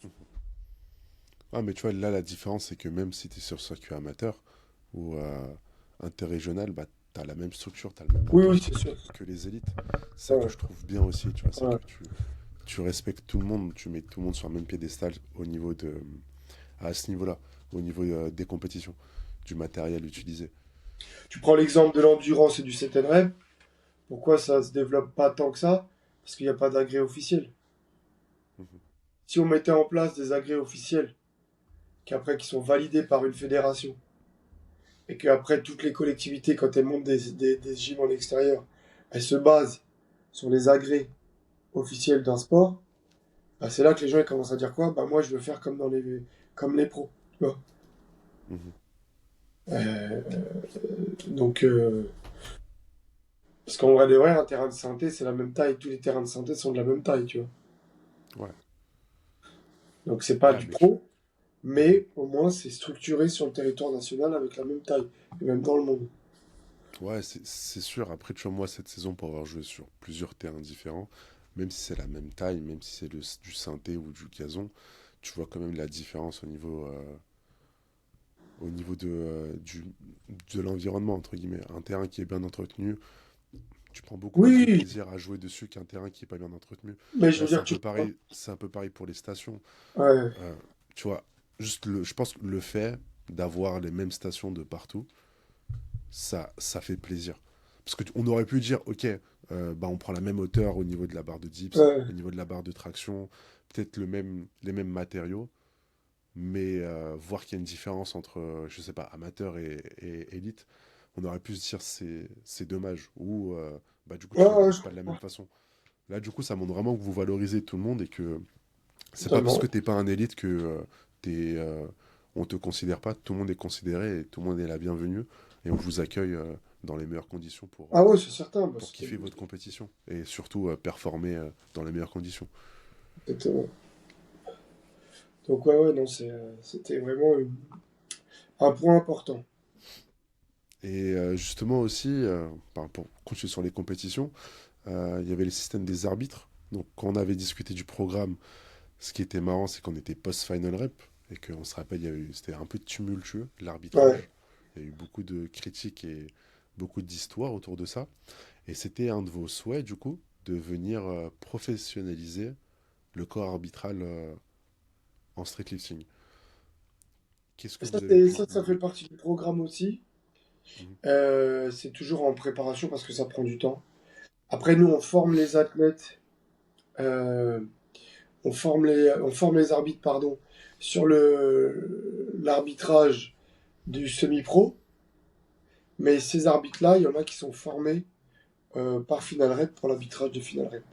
Ah, mais tu vois, là, la différence, c'est que même si tu es sur circuit amateur ou interrégional, bah, tu as la même structure, tu as le même Oui, oui, matériel c'est sûr. que les élites. C'est ça que Ouais, je trouve bien aussi, tu vois, c'est que ouais. tu respectes tout le monde, tu mets tout le monde sur le même piédestal à ce niveau-là, au niveau des compétitions, du matériel utilisé. Tu prends l'exemple de l'endurance et du set and rep. Pourquoi ça se développe pas tant que ça? Parce qu'il n'y a pas d'agrès officiel. Mhm. Si on mettait en place des agrès officiels, qui sont validés par une fédération, et qu'après toutes les collectivités, quand elles montent des gyms en extérieur, elles se basent sur les agrès officiels d'un sport, bah, c'est là que les gens ils commencent à dire quoi? Bah moi je veux faire comme les pros. Tu vois. Mhm. Euh, donc parce qu'en vrai de vrai, un terrain de synthé, c'est la même taille. Tous les terrains de synthé sont de la même taille, tu vois. Ouais, Donc c'est pas ouais, du mais tu... pro, Mhm. mais au moins c'est structuré sur le territoire national avec la même taille, et même dans le monde. Ouais, c'est sûr. Après, tu vois, moi, cette saison, pour avoir joué sur plusieurs terrains différents, même si c'est la même taille, même si c'est du synthé ou du gazon, tu vois quand même la différence au niveau au niveau de l'environnement, entre guillemets. Un terrain qui est bien entretenu, tu prends beaucoup plus de Oui, plaisir à jouer dessus qu'un terrain qui est pas bien entretenu. mais je Là, veux dire, c'est un peu pareil pour les stations. ouais, Euh, Tu vois, je pense que le fait d'avoir les mêmes stations de partout, ça fait plaisir. Parce qu'on aurait pu dire, ok, bah on prend la même hauteur au niveau de la barre de dips, ouais, au niveau de la barre de traction, peut-être les mêmes matériaux, mais voir qu'il y a une différence entre, je sais pas, amateur et élite, on aurait pu se dire c'est dommage, ou bah du coup tu ouais, valorises je pas de la comprends même façon. Là, du coup, ça montre vraiment que vous valorisez tout le monde et que c'est pas parce que totalement. t'es pas un élite que on te considère pas. Tout le monde est considéré et tout le monde est la bienvenue. Et on vous accueille dans les meilleures conditions Ah ouais, c'est certain, bah, pour kiffer votre compétition. Et surtout performer dans les meilleures conditions. exactement. Donc ouais, ouais, non, c'était vraiment un point important. Et justement aussi, pour continuer sur les compétitions, il y avait le système des arbitres. Donc quand on avait discuté du programme, ce qui était marrant, c'est qu'on était post-final rep. Et qu'on se rappelle, c'était un peu tumultueux, Ouais. l'arbitrage. Il y a eu beaucoup de critiques et beaucoup d'histoires autour de ça. Et c'était un de vos souhaits, du coup, de venir professionnaliser le corps arbitral en streetlifting. Qu'est-ce Et que vous avez pu... ça fait partie du programme aussi. Mhm. C'est toujours en préparation parce que ça prend du temps. Après, nous, on forme les athlètes, euh, on forme les arbitres, pardon, sur l'arbitrage du semi-pro. Mais ces arbitres-là, il y en a qui sont formés par Final Rep pour l'arbitrage de Final Rep.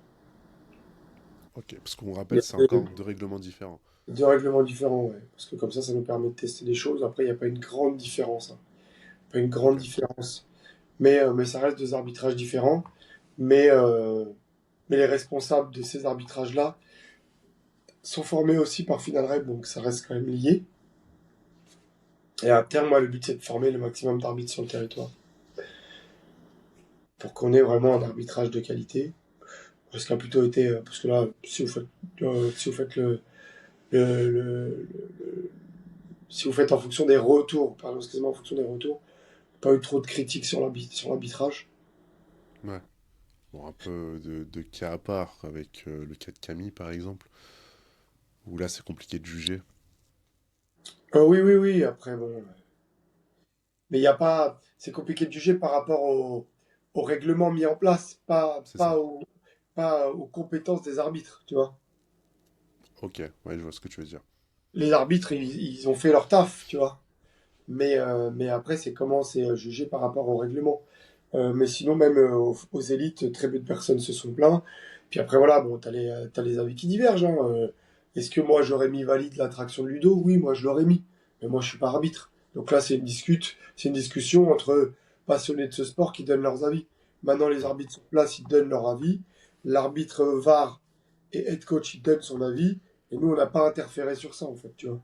Ok, parce qu'on Il y rappelle, c'est a encore deux règlements différents. deux règlements différents, ouais. Parce que comme ça nous permet de tester des choses. Après, il n'y a pas une grande différence, hein. Pas une grande Ok, différence. Mais ça reste deux arbitrages différents. Mais, mais les responsables de ces arbitrages-là sont formés aussi par Final Rep, donc ça reste quand même lié. Et à terme, moi, le but, c'est de former le maximum d'arbitres sur le territoire. Pour qu'on ait vraiment un arbitrage de qualité. Ce qui a plutôt été. Parce que là, si vous faites le- si vous faites en fonction des retours, pardon, excusez-moi, en fonction des retours, pas eu trop de critiques sur l'arbitrage. ouais. Bon, un peu de cas à part avec le cas de Camille, par exemple, où là, c'est compliqué de juger. Oui, oui, oui, après, bon. Mais il y a pas. C'est compliqué de juger par rapport au règlement mis en place, C'est ça. pas aux compétences des arbitres, tu vois. Ok, ouais, je vois ce que tu veux dire. Les arbitres, ils ont fait leur taf, tu vois. Mais après, c'est comment c'est jugé par rapport au règlement. Mais sinon, même aux élites, très peu de personnes se sont plaints. Puis après, voilà, bon, t'as les avis qui divergent, hein. Est-ce que moi, j'aurais mis valide l'attraction de Ludo? Oui, moi, je l'aurais mis. Mais moi, je suis pas arbitre. Donc là, c'est une discussion entre passionnés de ce sport qui donnent leurs avis. Maintenant, les Ouais. arbitres sur place, ils donnent leur avis. L'arbitre VAR et head coach, il donne son avis. Et nous, on n'a pas interféré sur ça, en fait, tu vois.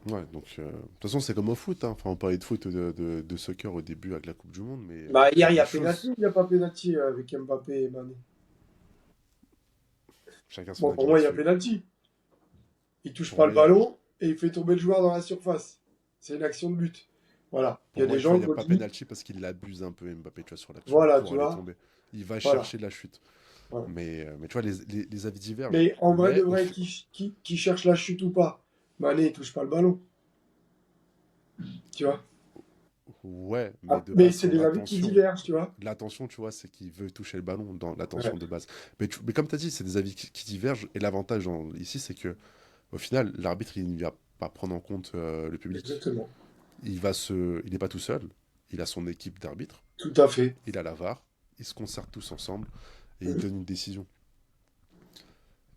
Ouais, donc de toute façon, c'est comme au foot, hein. Enfin, on parlait de foot, de soccer au début avec la Coupe du Monde, mais Bah, il y hier, a il y des a pénalty choses, ou il n'y a pas pénalty avec Mbappé et Mané? chacun son Bon, avis pour moi, il y a là-dessus. pénalty. Il touche Pour pas le moi, il y a, ballon et il fait tomber le joueur dans la surface. C'est une action de but. Voilà. Il y pour a moi, des tu vois, gens il n'y qui a ont pas dit, penalty parce qu'il abuse un peu Mbappé, tu vois, sur l'action voilà, pour tu aller vois. tomber. Il va Voilà. chercher la chute. Voilà. Mais tu vois, les avis divergent. Mais en vrai de Mais vrai, qui cherche la chute ou pas? Mané, il touche pas le ballon. Tu vois. ouais, mais Ah, de mais base, c'est son des avis qui intention, divergent, tu vois. l'attention, tu vois, c'est qu'il veut toucher le ballon dans Ouais, l'attention de base. Mais comme tu as dit, c'est des avis qui divergent. Et l'avantage ici, c'est que au final, l'arbitre, il ne va pas prendre en compte le public. exactement. Il n'est pas tout seul. Il a son équipe d'arbitres. Tout à fait. Il a la VAR. Ils se concertent tous ensemble et ils donnent une décision.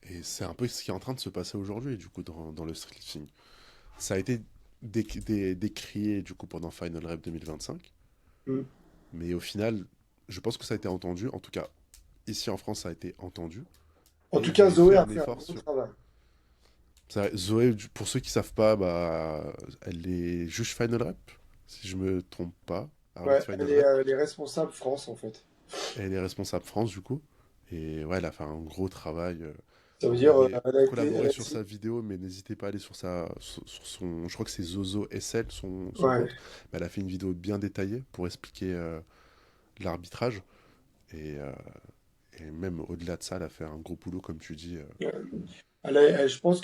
Et c'est un peu ce qui est en train de se passer aujourd'hui, du coup, dans le streetlifting. Ça a été décrié, du coup, pendant Final Rep 2025. Mm. Mais au final, je pense que ça a été entendu. En tout cas, ici en France, ça a été entendu. En Et tout ils cas, ont fait Zoé a un fait un effort bon sur. travail. Zoé, pour ceux qui savent pas, bah, elle est juge Final Rep, si je me trompe pas, arbitre Ouais, Final Rep. elle est responsable France, en fait. Elle est responsable France, du coup. Et ouais, elle a fait un gros travail. Ça veut dire, Et elle collaborer a sur essayé. sa vidéo, mais n'hésitez pas à aller sur son, je crois que c'est Zozo SL, son Ouais. compte. Mais elle a fait une vidéo bien détaillée pour expliquer l'arbitrage. Et, euh, et même au-delà de ça, elle a fait un gros boulot, comme tu dis. Je pense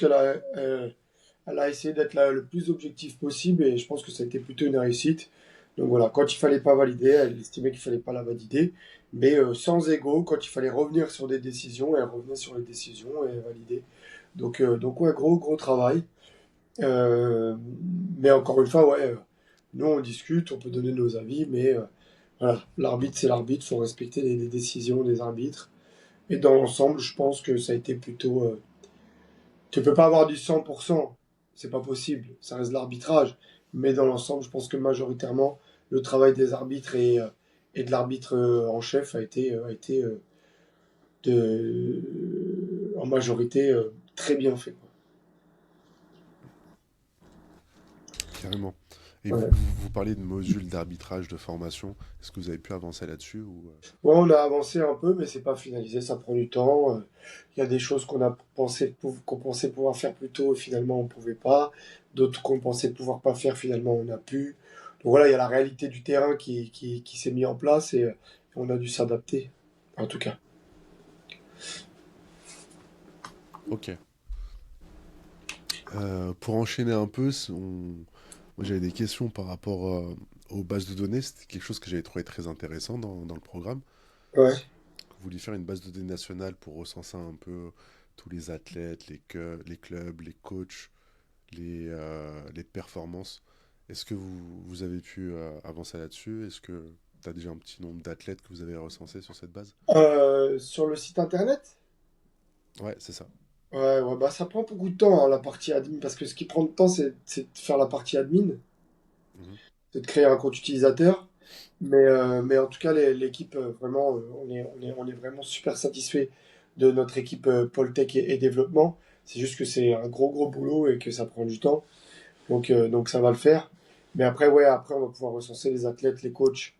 elle a essayé d'être le plus objectif possible et je pense que ça a été plutôt une réussite. Donc voilà, quand il fallait pas valider, elle estimait qu'il fallait pas la valider, mais sans ego, quand il fallait revenir sur des décisions, elle revenait sur les décisions et elle validait. Donc ouais, gros travail. Euh, mais encore une fois, ouais, nous on discute, on peut donner nos avis, mais voilà, l'arbitre c'est l'arbitre, faut respecter les décisions des arbitres. Et dans l'ensemble, je pense que ça a été plutôt. Tu peux pas avoir du 100%, c'est pas possible, ça reste de l'arbitrage. Mais dans l'ensemble, je pense que majoritairement, le travail des arbitres et de l'arbitre en chef en majorité très bien fait, quoi. Carrément. Et Ouais. vous parlez de modules d'arbitrage, de formation. Est-ce que vous avez pu avancer là-dessus ou... Ouais, on a avancé un peu, mais c'est pas finalisé, ça prend du temps. Il y a des choses qu'on pensait pouvoir faire plus tôt, et finalement on pouvait pas. D'autres qu'on pensait pouvoir pas faire, finalement on a pu. Donc voilà, il y a la réalité du terrain qui s'est mis en place et on a dû s'adapter, en tout cas. Ok. Pour enchaîner un peu, moi j'avais des questions par rapport aux bases de données. C'était quelque chose que j'avais trouvé très intéressant dans le programme. Ouais. Vous vouliez faire une base de données nationale pour recenser un peu tous les athlètes, les clubs, les coachs, les performances. Est-ce que vous avez pu avancer là-dessus? Est-ce que tu as déjà un petit nombre d'athlètes que vous avez recensés sur cette base? Sur le site internet? Ouais, c'est ça. Ouais, bah ça prend beaucoup de temps, hein, la partie admin, parce que ce qui prend de temps, c'est de faire la partie admin, Mhm. c'est de créer un compte utilisateur. Mais en tout cas, l'équipe, vraiment, on est vraiment super satisfait de notre équipe Pôle Tech et développement. C'est juste que c'est un gros boulot et que ça prend du temps. Donc ça va le faire. Mais après, ouais, après, on va pouvoir recenser les athlètes, les coachs,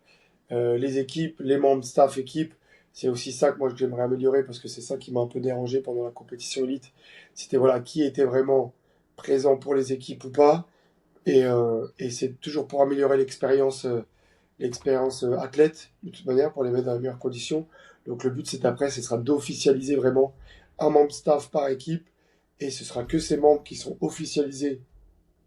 les équipes, les membres staff équipe. C'est aussi ça que moi, j'aimerais améliorer parce que c'est ça qui m'a un peu dérangé pendant la compétition élite. C'était voilà, qui était vraiment présent pour les équipes ou pas. Et c'est toujours pour améliorer l'expérience athlète, de toute manière, pour les mettre dans les meilleures conditions. Donc le but, c'est après, ce sera d'officialiser vraiment un membre staff par équipe, et ce sera que ces membres qui sont officialisés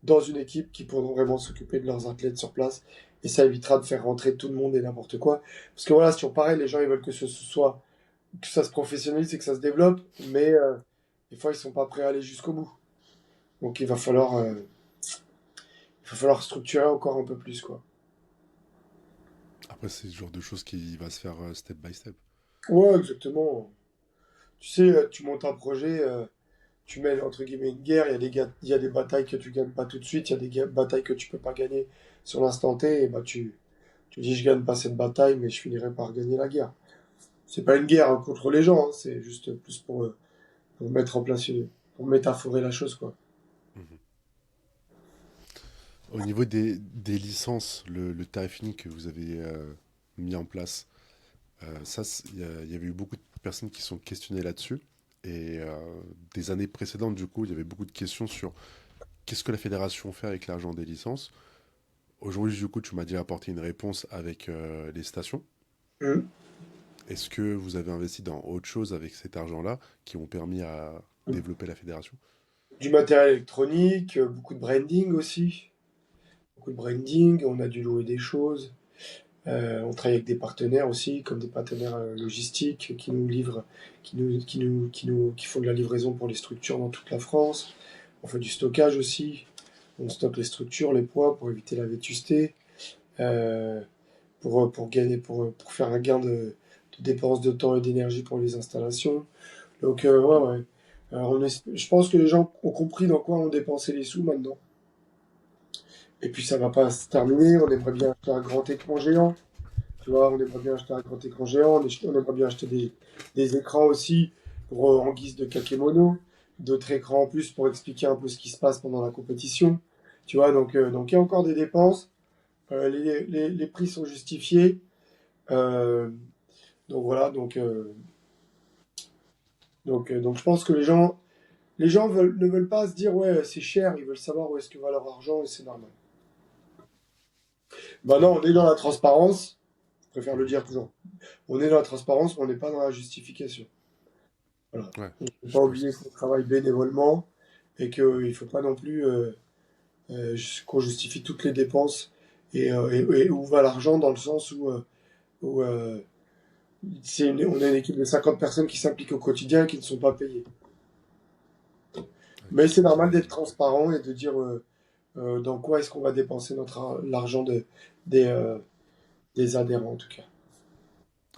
dans une équipe qui pourront vraiment s'occuper de leurs athlètes sur place. Et ça évitera de faire rentrer tout le monde et n'importe quoi. Parce que voilà, c'est toujours pareil, les gens, ils veulent que ce soit, que ça se professionnalise et que ça se développe, mais des fois, ils sont pas prêts à aller jusqu'au bout. Donc il va falloir structurer encore un peu plus, quoi. Après, c'est le genre de choses qui va se faire step by step. Ouais, exactement. Tu sais, tu montes un projet, tu mets entre guillemets une guerre, il y a des batailles que tu gagnes pas tout de suite, il y a des batailles que tu peux pas gagner sur l'instant T, et bah tu dis je gagne pas cette bataille, mais je finirai par gagner la guerre. C'est pas une guerre hein, contre les gens, hein, c'est juste plus pour mettre en place pour métaphorer la chose, quoi. Mhm. Au niveau des licences, le tarif unique que vous avez mis en place, il y avait eu beaucoup de personnes qui sont questionnées là-dessus. Et des années précédentes, du coup, il y avait beaucoup de questions sur qu'est-ce que la fédération fait avec l'argent des licences. Aujourd'hui, du coup, tu m'as déjà apporté une réponse avec les stations. Hum. Est-ce que vous avez investi dans autre chose avec cet argent-là qui ont permis à développer la fédération? Du matériel électronique, beaucoup de branding aussi. Beaucoup de branding, on a dû louer des choses. On travaille avec des partenaires aussi, comme des partenaires logistiques qui nous livrent, qui font de la livraison pour les structures dans toute la France. On fait du stockage aussi. On stocke les structures, les poids pour éviter la vétusté, euh, pour faire un gain de dépenses de temps et d'énergie pour les installations. Donc, ouais. Alors, je pense que les gens ont compris dans quoi on dépensait les sous maintenant. Et puis, ça va pas se terminer. On aimerait bien acheter un grand écran géant. Tu vois, on aimerait bien acheter un grand écran géant, on aimerait bien acheter des écrans aussi en guise de kakémono, d'autres écrans en plus pour expliquer un peu ce qui se passe pendant la compétition. Tu vois, donc il y a encore des dépenses. Les prix sont justifiés. Euh, donc voilà, Donc je pense que ne veulent pas se dire ouais c'est cher, ils veulent savoir où est-ce que va leur argent et c'est normal. Maintenant Et, on est dans la transparence, je préfère le mhm. dire toujours. On est dans la transparence, mais on n'est pas dans la justification. Voilà. Ouais, Il ne faut je pas pense que oublier qu'on travaille bénévolement et qu'il ne faut pas non plus qu'on justifie toutes les dépenses et où va l'argent dans le sens où on est une équipe de 50 personnes qui s'impliquent au quotidien et qui ne sont pas payées. Mais c'est qui normal gagne. d'être transparent et de dire dans quoi est-ce qu'on va dépenser l'argent des, euh, des adhérents en tout cas.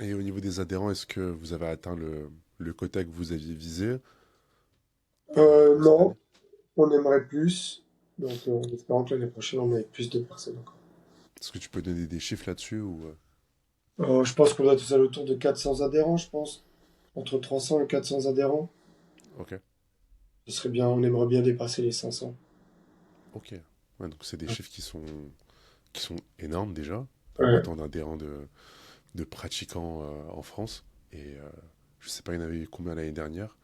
Et au niveau des adhérents, est-ce que vous avez atteint le quota que vous aviez visé pour cette Non, année? on aimerait plus. Donc en espérant que l'année prochaine on ait plus de personnes encore. Est-ce que tu peux donner des chiffres là-dessus ou Je pense qu'on doit être autour de 400 adhérents, je pense. Entre 300 et 400 adhérents. Ok, Ce serait bien, on aimerait bien dépasser les 500. ok. Ouais, donc c'est des chiffres qui sont énormes déjà pour Ouais. autant d'adhérents de pratiquants en France. Et je sais pas, il y en avait eu combien l'année dernière?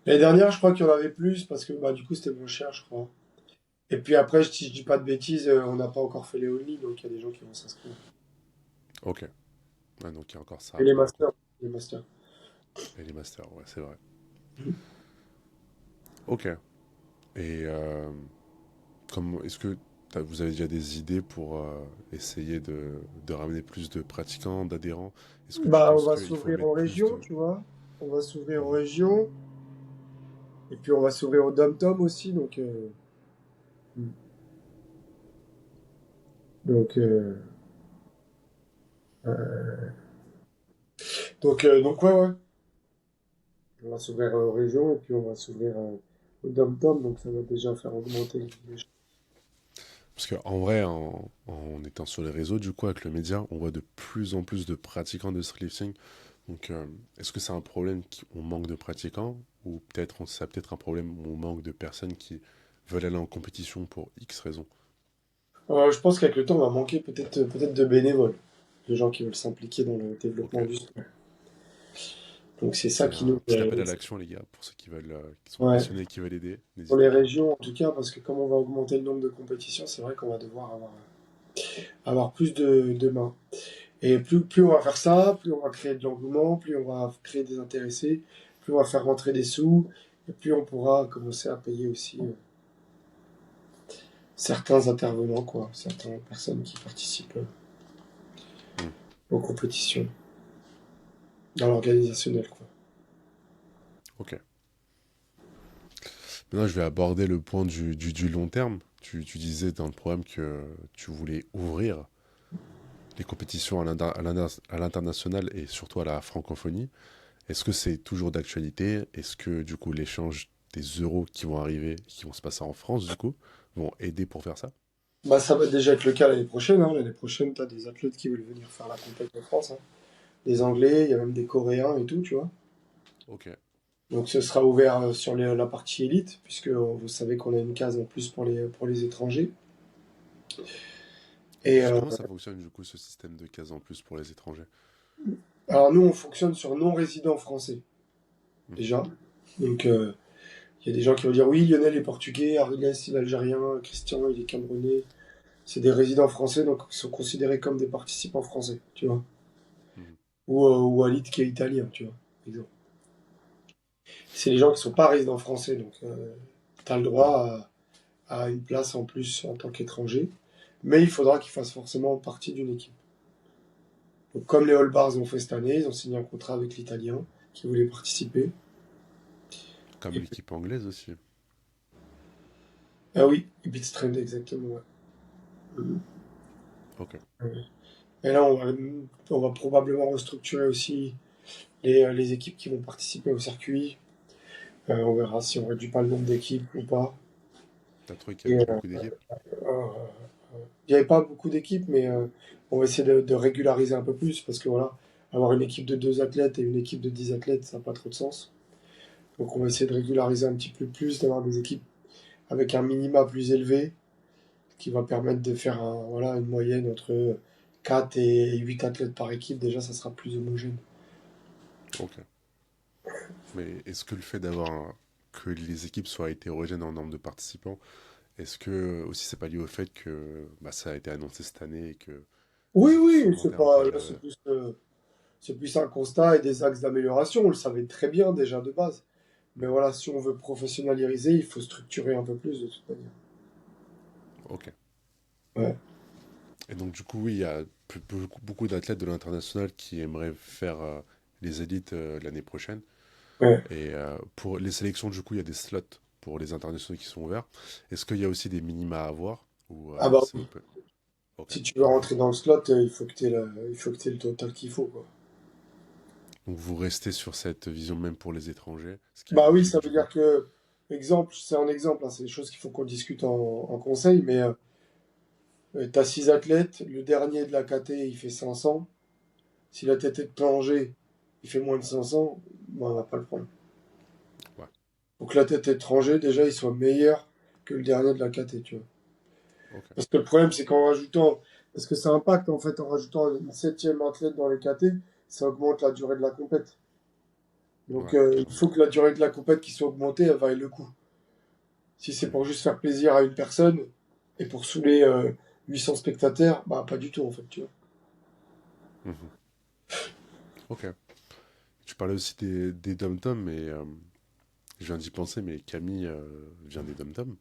L'année dernière, je crois qu'il y en avait plus parce que bah, du coup c'était moins cher, je crois. Et puis après, si je dis pas de bêtises, on n'a pas encore fait les only, donc il y a des gens qui vont s'inscrire. Ok. Ouais, donc il y a encore ça Et à les prendre en compte. masters. Les masters. Et les masters, ouais, c'est vrai. Ok. Et est-ce que vous avez déjà des idées pour essayer de ramener plus de pratiquants, d'adhérents? Est-ce que tu Bah, on penses va qu'il faut s'ouvrir mettre en plus région, de... tu vois. On va s'ouvrir en Mhm. région. Et puis on va s'ouvrir au Dom-Tom aussi, donc, euh, donc ouais, ouais. On va s'ouvrir aux régions et puis on va s'ouvrir au Dom-Tom, donc ça va déjà faire augmenter les gens. Parce qu'en vrai, en étant sur les réseaux, du coup, avec le média, on voit de plus en plus de pratiquants de streetlifting. Donc, est-ce que c'est un problème qu'on manque de pratiquants ou peut-être c'est peut-être un problème où on manque de personnes qui veulent aller en compétition pour X raisons? Je pense qu'avec le temps, on va manquer peut-être de bénévoles, de gens qui veulent s'impliquer dans le Ok. développement du sport. Donc c'est ça C'est qui un nous... petit appel à l'action, les gars, pour ceux qui veulent, qui sont Ouais, passionnés et qui veulent aider. pour N'hésitez les pas. régions en tout cas, parce que comme on va augmenter le nombre de compétitions, c'est vrai qu'on va devoir avoir plus de mains. Et plus on va faire ça, plus on va créer de l'engouement, plus on va créer des intéressés, plus on va faire rentrer des sous, et plus on pourra commencer à payer aussi certains intervenants, quoi, certaines personnes qui participent Hmm. aux compétitions dans l'organisationnel, quoi. Ok. Maintenant, je vais aborder le point du long terme. Tu disais dans le programme que tu voulais ouvrir les compétitions à l'international et surtout à la francophonie. Est-ce que c'est toujours d'actualité? Est-ce que du coup l'échange des euros qui vont arriver, qui vont se passer en France du coup, vont aider pour faire ça? Bah, ça va déjà être le cas l'année prochaine, hein. L'année prochaine, t'as des athlètes qui veulent venir faire la compétition en France, hein. Des Anglais, il y a même des Coréens et tout, tu vois. Ok. Donc ce sera ouvert sur la partie élite, puisque vous savez qu'on a une case en plus pour les étrangers. Et Comment ça fonctionne du coup ce système de cases en plus pour les étrangers? alors nous, on fonctionne sur non-résidents français, Mhm. déjà. Donc il y a des gens qui vont dire oui, Lionel est portugais, Ariel il est algérien, Christian il est camerounais. C'est des résidents français, donc ils sont considérés comme des participants français, tu vois. Mhm. Ou Walid qui est italien, tu vois, par exemple. C'est les gens qui sont pas résidents français, donc tu as le Ouais. droit à une place en plus en tant qu'étranger. Mais il faudra qu'ils fassent forcément partie d'une équipe. Donc, comme les All Bars ont fait cette année, ils ont signé un contrat avec l'Italien qui voulait participer. Comme Et puis, l'équipe anglaise aussi. ah oui, et Bitstrand, exactement. Ouais. Ok. Et là, on va probablement restructurer aussi les équipes qui vont participer au circuit. On verra si on réduit pas le nombre d'équipes ou pas. T'as trouvé qu'il y Et, avait beaucoup d'équipes? euh, il n'y avait pas beaucoup d'équipes, mais on va essayer de régulariser un peu plus parce que voilà, avoir une équipe de 2 athlètes et une équipe de 10 athlètes, ça n'a pas trop de sens. Donc on va essayer de régulariser un petit peu plus, d'avoir des équipes avec un minima plus élevé qui va permettre de faire voilà, une moyenne entre 4 et 8 athlètes par équipe. Déjà, ça sera plus homogène. Ok. Mais est-ce que le fait que les équipes soient hétérogènes en nombre de participants, est-ce que aussi c'est pas lié au fait que bah, ça a été annoncé cette année et que Oui, les équipes se oui, sont c'est augmentées un peu pas, là, c'est plus un constat et des axes d'amélioration. On le savait très bien déjà de base. Mais Mhm. voilà, si on veut professionnaliser, il faut structurer un peu plus de toute manière. Ok. Ouais, Et donc du coup, oui, il y a beaucoup d'athlètes de l'international qui aimeraient faire les élites l'année prochaine. ouais. Et pour les sélections, du coup, il y a des slots pour les internationaux qui sont ouverts. Est-ce qu'il y a aussi des minima à avoir ou Ah bah c'est oui. open? Ok. Si tu veux rentrer dans le slot, il faut que t'aies le total qu'il faut, quoi. Donc vous restez sur cette vision même pour les étrangers, ce qui est Bah oui, logique ça du veut coup. dire que, exemple, c'est un exemple, hein, c'est des choses qu'il faut qu'on discute en conseil, mais t'as 6 athlètes, le dernier de la KT, il fait 500. Si la tête est de plongée, il fait moins de 500, bah, on va pas le prendre. Ouais. Faut que la tête étranger, déjà, il soit meilleur que le dernier de la KT, tu vois. Ok. Parce que le problème, c'est qu'en rajoutant, parce que ça impacte, en fait, en rajoutant une septième athlète dans les KT, ça augmente la durée de la compète. Donc, Ouais, il clairement. faut que la durée de la compète qui soit augmentée, elle vaille le coup. Si c'est Mhm. pour juste faire plaisir à une personne et pour saouler 800 spectateurs, bah pas du tout en fait, tu vois. Mhm. Ok. Tu parlais aussi des dom-toms, mais je viens d'y penser, mais Camille vient des dom-toms.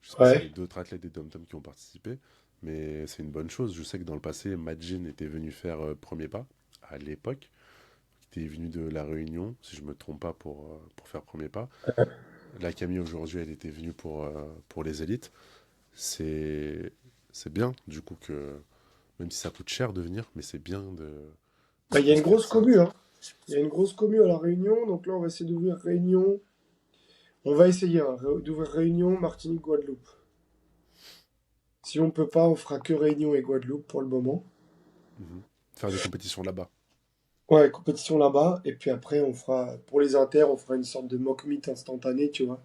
Je sais pas s'il y Ouais. avait d'autres athlètes des dom-toms qui ont participé, mais c'est une bonne chose. Je sais que dans le passé, Majin était venu faire premier pas à l'époque. Il était venu de La Réunion, si je me trompe pas, pour faire premier pas. La Camille aujourd'hui, elle était venue pour les élites. C'est c'est bien, du coup, que même si ça coûte cher de venir, mais c'est bien de Bah, il y a une transmettre grosse ça. commu, hein. Il y a une grosse commu à La Réunion, donc là on va essayer d'ouvrir Réunion. On va essayer hein, d'ouvrir Réunion, Martinique, Guadeloupe. Si on peut pas, on fera que Réunion et Guadeloupe pour le moment. Mhm. Faire des compétitions là-bas. Ouais, compétition là-bas, et puis après on fera, pour les inters, on fera une sorte de mock meet instantané, tu vois,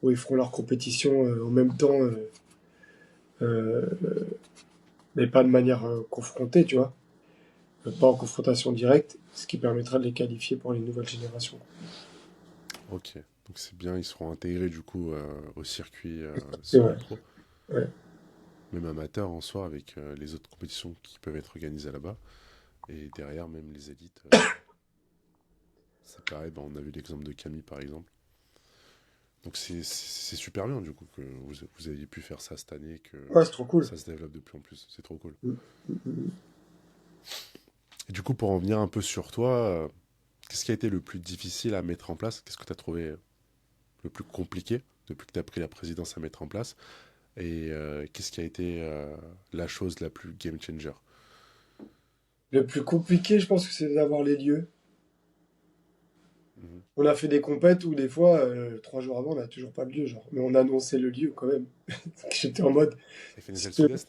où ils feront leur compétition en même temps, euh, mais pas de manière confrontée, tu vois. Pas en confrontation directe, ce qui permettra de les qualifier pour les nouvelles générations. Ok, donc c'est bien, ils seront intégrés du coup C'est vrai. semi-pro, Ouais. même amateur en soi, avec les autres compétitions qui peuvent être organisées là-bas. Et derrière, même les élites, c'est pareil, bah, on a vu l'exemple de Camille par exemple. Donc c'est super bien du coup que vous ayez pu faire ça cette année, que Ouais, c'est trop cool. ça se développe de plus en plus. C'est trop cool. Mm, mm, mm. Et du coup, pour en venir un peu sur toi, qu'est-ce qui a été le plus difficile à mettre en place? Qu'est-ce que tu as trouvé le plus compliqué depuis que tu as pris la présidence à mettre en place? Et qu'est-ce qui a été la chose la plus game changer? Le plus compliqué, je pense que c'est d'avoir les lieux. Mhm. On a fait des compètes où des fois, 3 jours avant, on n'a toujours pas le lieu, genre. Mais on a annoncé le lieu quand même. J'étais en mode. FNSL Sud-Est?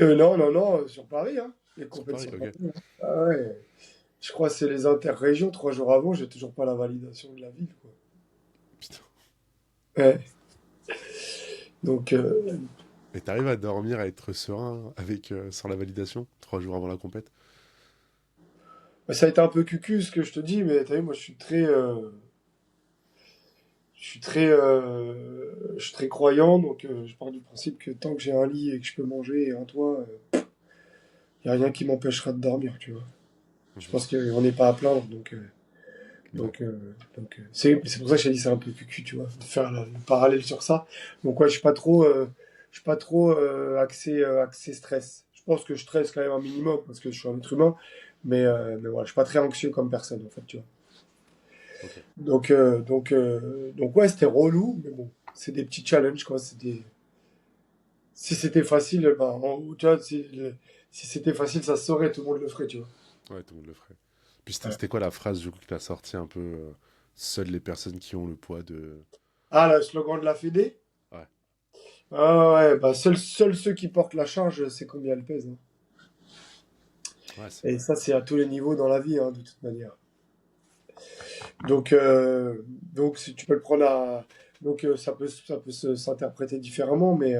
Non, non, non, sur Paris, hein. Les Sur compètes Paris, sur Paris, ok. hein. Ah ouais. Je crois que c'est les interrégions, 3 jours avant, j'ai toujours pas la validation de la ville, quoi. Putain. Ouais. Donc, Et t'arrives à dormir, à être serein avec, sans la validation, 3 jours avant la compète? bah, ça a été un peu cucu ce que je te dis, mais t'as vu, moi je suis très croyant, donc je pars du principe que tant que j'ai un lit et que je peux manger et un toit, il n'y a rien qui m'empêchera de dormir, tu vois. Je Mhm. pense qu'on n'est pas à plaindre, Ouais. donc, c'est pour ça que j'ai dit c'est un peu cucu, tu vois, de faire le parallèle sur ça. Donc ouais, je suis pas trop axé stress. Je pense que je stresse quand même un minimum parce que je suis un être humain, mais voilà, je suis pas très anxieux comme personne en fait, tu vois. Ok. Donc ouais, c'était relou, mais bon, c'est des petits challenges quoi. Si c'était facile, ben, tu vois, si c'était facile, ça se saurait, tout le monde le ferait, tu vois. Ouais, tout le monde le ferait. Puis Ouais. c'était quoi la phrase du coup que t'as sorti un peu seules les personnes qui ont le poids de. Ah, le slogan de la Fédé? Ouais. Ah ouais, bah seuls ceux qui portent la charge, c'est combien elle pèse, hein. Ouais, c'est Et vrai. ça, c'est à tous les niveaux dans la vie, hein, de toute manière. Donc si tu peux le prendre à... Donc s'interpréter différemment, mais,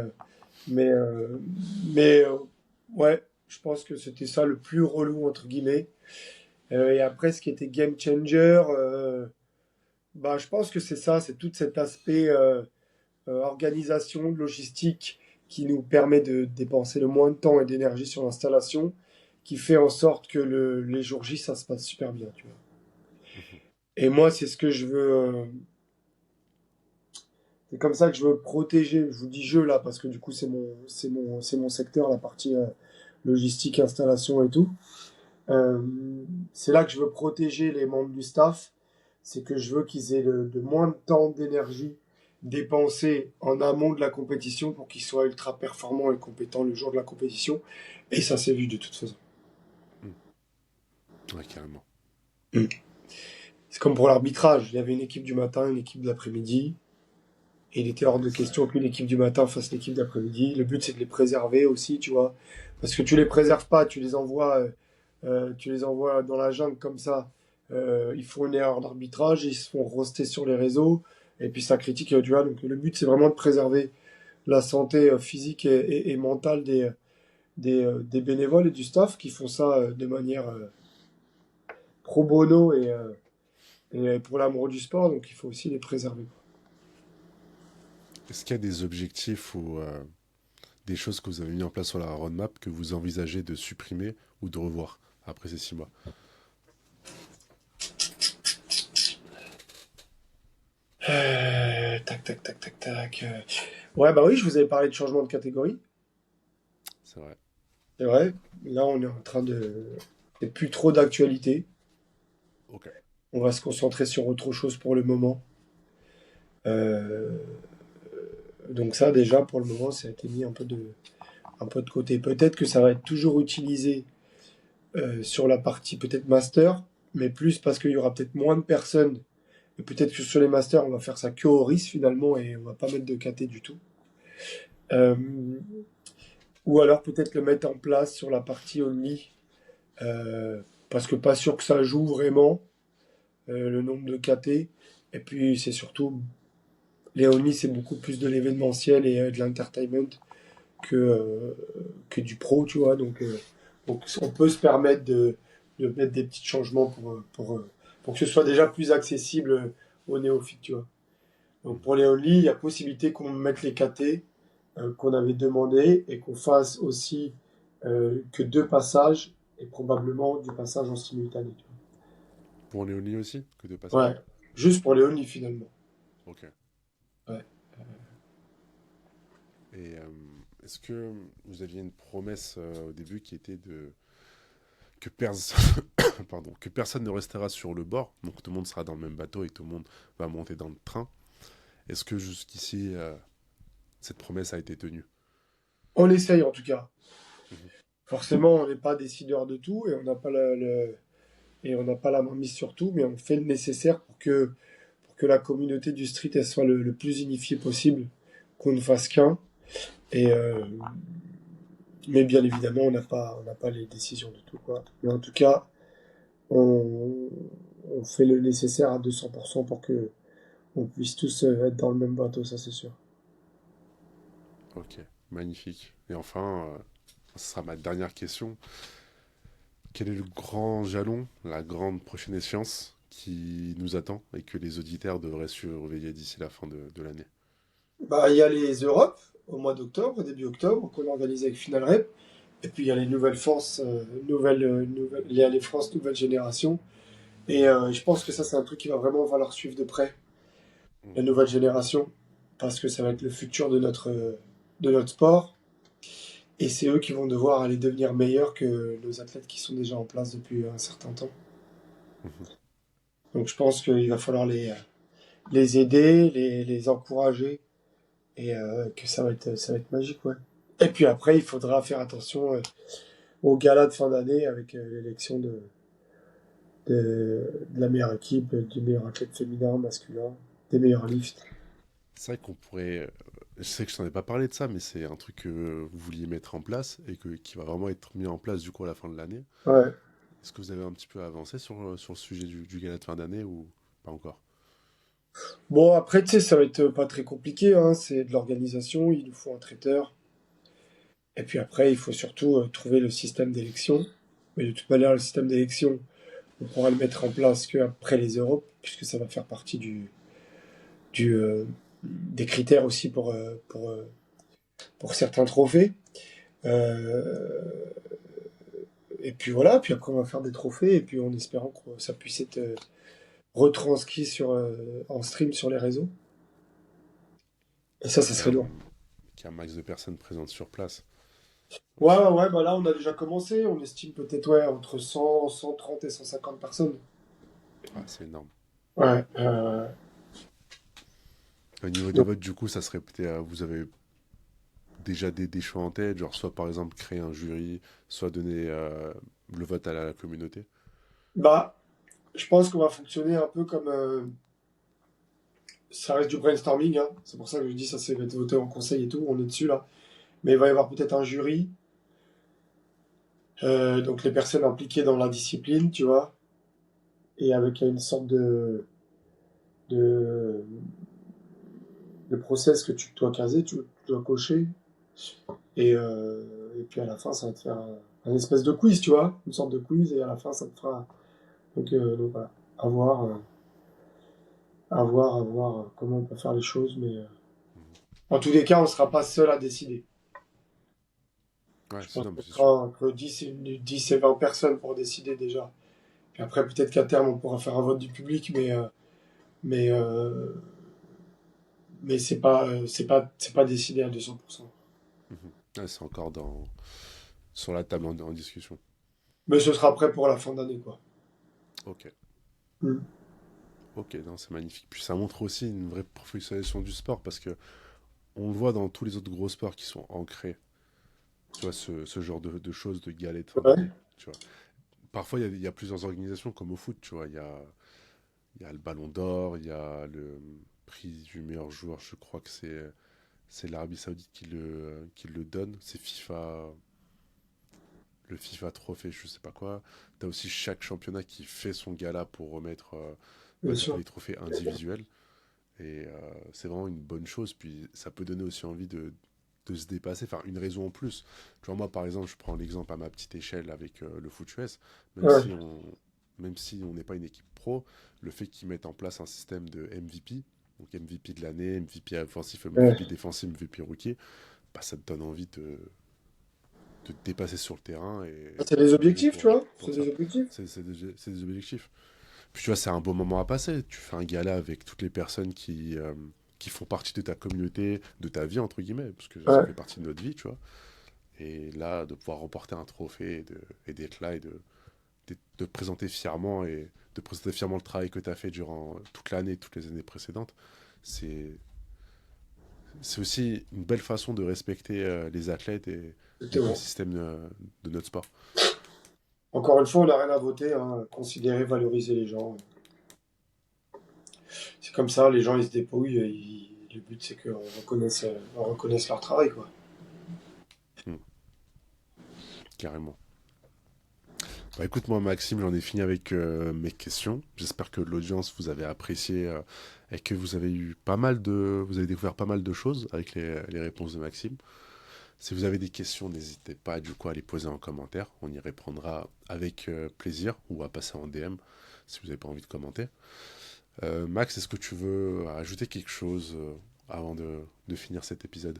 euh, mais ouais, je pense que c'était ça le plus relou, entre guillemets. Et après, ce qui était game changer, bah, je pense que c'est ça, c'est tout cet aspect organisation, logistique, qui nous permet de dépenser le moins de temps et d'énergie sur l'installation, qui fait en sorte que les jours J, ça se passe super bien, tu vois. Mhm. Et moi, c'est ce que je veux. C'est comme ça que je veux protéger. Je vous dis je là parce que du coup c'est mon secteur, la partie logistique, installation et tout. Euh, c'est là que je veux protéger les membres du staff. C'est que je veux qu'ils aient de moins de temps, d'énergie dépensé en amont de la compétition pour qu'ils soient ultra performants et compétents le jour de la compétition. Et ça s'est vu de toute façon. Mhm. Ouais, carrément. Mm. C'est comme pour l'arbitrage. Il y avait une équipe du matin, une équipe de l'après-midi. Et il était hors de question qu'une équipe du matin fasse l'équipe d'après-midi. Le but, c'est de les préserver aussi, tu vois. Parce que tu les préserves pas, tu les envoies dans la jungle comme ça. Ils font une erreur d'arbitrage, ils se font roaster sur les réseaux, et puis ça critique, tu vois. Donc le but, c'est vraiment de préserver la santé physique et mentale des bénévoles et du staff qui font ça de manière pro bono et pour l'amour du sport. Donc il faut aussi les préserver. Est-ce qu'il y a des objectifs ou des choses que vous avez mis en place sur la roadmap que vous envisagez de supprimer ou de revoir après ces 6 mois? Tac, tac, tac, tac, tac. Ouais, bah oui, je vous avais parlé de changement de catégorie. C'est vrai. C'est vrai. Là, on est en train de. C'est plus trop d'actualité. Ok. On va se concentrer sur autre chose pour le moment. Euh, donc ça, déjà, pour le moment, ça a été mis un peu de côté. Peut-être que ça va être toujours utilisé sur la partie peut-être master, mais plus parce qu'il y aura peut-être moins de personnes. Et peut-être que sur les masters, on va faire ça que au risque finalement et on va pas mettre de KT du tout. Euh, ou alors peut-être le mettre en place sur la partie only. Parce que pas sûr que ça joue vraiment le nombre de KT. Et puis c'est surtout, les only c'est beaucoup plus de l'événementiel et de l'entertainment que du pro, tu vois. Donc on peut se permettre de mettre des petits changements pour que ce soit déjà plus accessible aux néophytes, tu vois. Donc pour Mhm. les only, il y a possibilité qu'on mette les KT qu'on avait demandé et qu'on fasse aussi que deux passages et probablement du passage en simultané. Tu Pour Léonie aussi, que de vois. passage? Ouais, juste pour les only finalement. Ok. Ouais. Et est-ce que vous aviez une promesse au début qui était de que personne, pardon, que personne ne restera sur le bord, donc tout le monde sera dans le même bateau et tout le monde va monter dans le train. Est-ce que jusqu'ici cette promesse a été tenue? On essaye en tout cas. Mhm. Forcément, on n'est pas décideur de tout et et on n'a pas la main mise sur tout, mais on fait le nécessaire pour que la communauté du street elle soit le plus unifiée possible, qu'on ne fasse qu'un. Et mais bien évidemment, on n'a pas les décisions de tout quoi. Mais en tout cas, on, on fait le nécessaire à 200% pour que on puisse tous être dans le même bateau, ça c'est sûr. Ok, magnifique. Et enfin, ce sera ma dernière question. Quel est le grand jalon, la grande prochaine échéance qui nous attend et que les auditeurs devraient surveiller d'ici la fin de l'année? Bah, il y a les Europes au mois d'octobre, début octobre, qu'on organise avec Final Rep. Et puis il y a les nouvelles forces, il y a les France nouvelle génération. Et je pense que ça, c'est un truc qui va vraiment falloir suivre de près, la Mhm. nouvelle génération, parce que ça va être le futur de notre sport. Et c'est eux qui vont devoir aller devenir meilleurs que nos athlètes qui sont déjà en place depuis un certain temps. Mhm. Donc je pense qu'il va falloir les aider, les encourager, et que ça va être magique, ouais. Et puis après, il faudra faire attention au gala de fin d'année avec l'élection de la meilleure équipe, du meilleur athlète féminin, masculin, des meilleurs lifts. C'est vrai qu'on pourrait. Je sais que je t'en ai pas parlé de ça, mais c'est un truc que vous vouliez mettre en place et qui va vraiment être mis en place du coup à la fin de l'année. Ouais. Est-ce que vous avez un petit peu avancé sur le sujet du gala de fin d'année ou pas encore? Bon, après, tu sais, ça va être pas très compliqué, hein. C'est de l'organisation, il nous faut un traiteur. Et puis après, il faut surtout trouver le système d'élection. Mais de toute manière, le système d'élection, On pourra le mettre en place qu'après les Europes, puisque ça va faire partie du, des critères aussi pour certains trophées. Euh, et puis voilà, puis après on va faire des trophées, et puis en espérant que ça puisse être retranscrit en stream sur les réseaux. Et ça Qu'il y a serait lourd. qu'il y a un max de personnes présentes sur place Ouais, aussi. ouais, ouais, bah là on a déjà commencé, on estime peut-être ouais, entre 100, 130 et 150 personnes. Ah, c'est énorme. Ouais. Au niveau des Donc, votes, du coup, ça serait peut-être, vous avez déjà des choix en tête, genre soit par exemple créer un jury, soit donner le vote à la communauté. bah, je pense qu'on va fonctionner un peu comme. Ça reste du brainstorming, hein. C'est pour ça que je dis ça, c'est va être voté en conseil et tout, on est dessus là. Mais il va y avoir peut-être un jury, donc les personnes impliquées dans la discipline, tu vois, et avec une sorte de, de process que tu dois caser, tu dois cocher, et puis à la fin, ça va te faire un espèce de quiz, tu vois, une sorte de quiz, et à la fin, ça te fera. Donc voilà, à voir, à voir comment on peut faire les choses, mais Mhm. en tous les cas, on ne sera pas seul à décider. Ouais, Je pense non, mais qu'on c'est sûr. sera entre 10 et 20 personnes pour décider déjà. Puis après, peut-être qu'à terme, on pourra faire un vote du public, mais, euh, mais c'est pas décidé à 200%. Mhm. Ouais, c'est encore sur la table en discussion. Mais ce sera prêt pour la fin d'année, quoi. Ok, Mm. ok, non, c'est magnifique. Puis ça montre aussi une vraie professionnalisation du sport parce que on le voit dans tous les autres gros sports qui sont ancrés. Tu vois, ce genre de choses, de galettes de fin Ouais, d'année. Tu vois. Parfois, il y a plusieurs organisations comme au foot, tu vois. Il y a le Ballon d'Or, il y a le prix du meilleur joueur, je crois que c'est l'Arabie Saoudite qui le donne. C'est FIFA, le FIFA Trophée, je sais pas quoi. T'as aussi chaque championnat qui fait son gala pour remettre bien du coup sûr. les trophées individuels. Et c'est vraiment une bonne chose. Puis ça peut donner aussi envie de se dépasser, enfin une raison en plus. Tu vois, moi par exemple, je prends l'exemple à ma petite échelle avec le foot US, même Ouais, si on même si on n'est pas une équipe pro, le fait qu'ils mettent en place un système de MVP, donc MVP de l'année, MVP offensif, MVP ouais. défensif, MVP rookie, bah, ça te donne envie de te dépasser sur le terrain et C'est des d'y aller objectifs, tu vois. pour C'est ça. des objectifs. C'est des objectifs. Puis tu vois, c'est un beau moment à passer. Tu fais un gala avec toutes les personnes qui font partie de ta communauté, de ta vie, entre guillemets, parce que ça Ouais, fait partie de notre vie, tu vois. Et là, de pouvoir remporter un trophée et d'être là et de présenter fièrement et de présenter fièrement le travail que tu as fait durant toute l'année, toutes les années précédentes, c'est, c'est aussi une belle façon de respecter les athlètes et exactement. l'écosystème de notre sport. Encore une fois, on n'a rien à voter, hein. Considérer, valoriser les gens. C'est comme ça, les gens, ils se dépouillent. Le but, c'est on reconnaisse leur travail, quoi. Hmm, carrément. Bah écoute, moi Maxime, j'en ai fini avec mes questions. J'espère que l'audience vous avez apprécié et que vous avez découvert pas mal de choses avec les réponses de Maxime. Si vous avez des questions, n'hésitez pas du coup à les poser en commentaire. On y répondra avec plaisir ou à passer en DM si vous n'avez pas envie de commenter. Max, est-ce que tu veux ajouter quelque chose avant de finir cet épisode?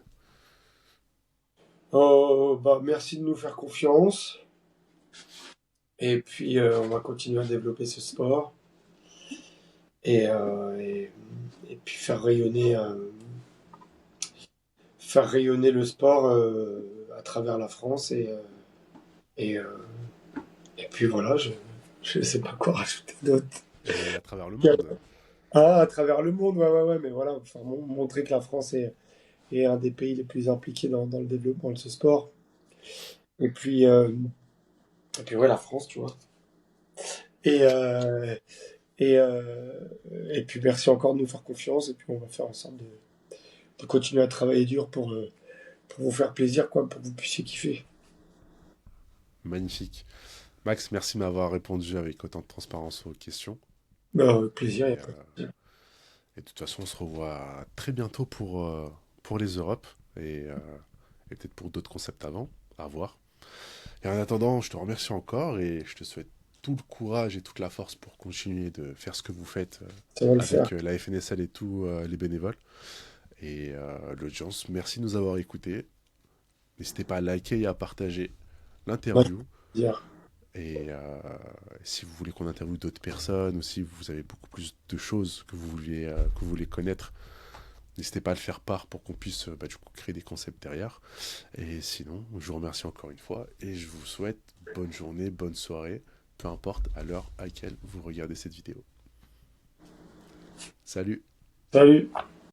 Bah, merci de nous faire confiance. Et puis, on va continuer à développer ce sport. Et, euh, et, et puis faire rayonner le sport à travers la France. Et, euh, et puis voilà, je sais pas quoi rajouter d'autre. Et à travers le monde. Ah, à travers le monde, ouais, ouais, ouais, mais voilà, enfin, montrer que la France est un des pays les plus impliqués dans le développement de ce sport. Et puis, euh, et puis ouais, la France, tu vois. Et, euh, et, euh, et puis merci encore de nous faire confiance, et puis on va faire en sorte de continuer à travailler dur pour vous faire plaisir, quoi, pour que vous puissiez kiffer. Magnifique. Max, merci de m'avoir répondu avec autant de transparence aux questions. Bah, avec plaisir, il n'y Et, a pas de souci. et de toute façon, on se revoit très bientôt pour les Europes et peut-être pour d'autres concepts avant, à voir. Et en attendant, je te remercie encore et je te souhaite tout le courage et toute la force pour continuer de faire ce que vous faites Ça va le faire. avec la FNSL et tous les bénévoles. Et l'audience, merci de nous avoir écoutés. N'hésitez pas à liker et à partager Ouais, l'interview. dire. Et si vous voulez qu'on interviewe d'autres personnes ou si vous avez beaucoup plus de choses que vous voulez connaître, n'hésitez pas à le faire part pour qu'on puisse du coup, créer des concepts derrière. Et sinon, je vous remercie encore une fois et je vous souhaite bonne journée, bonne soirée, peu importe à l'heure à laquelle vous regardez cette vidéo. Salut! Salut.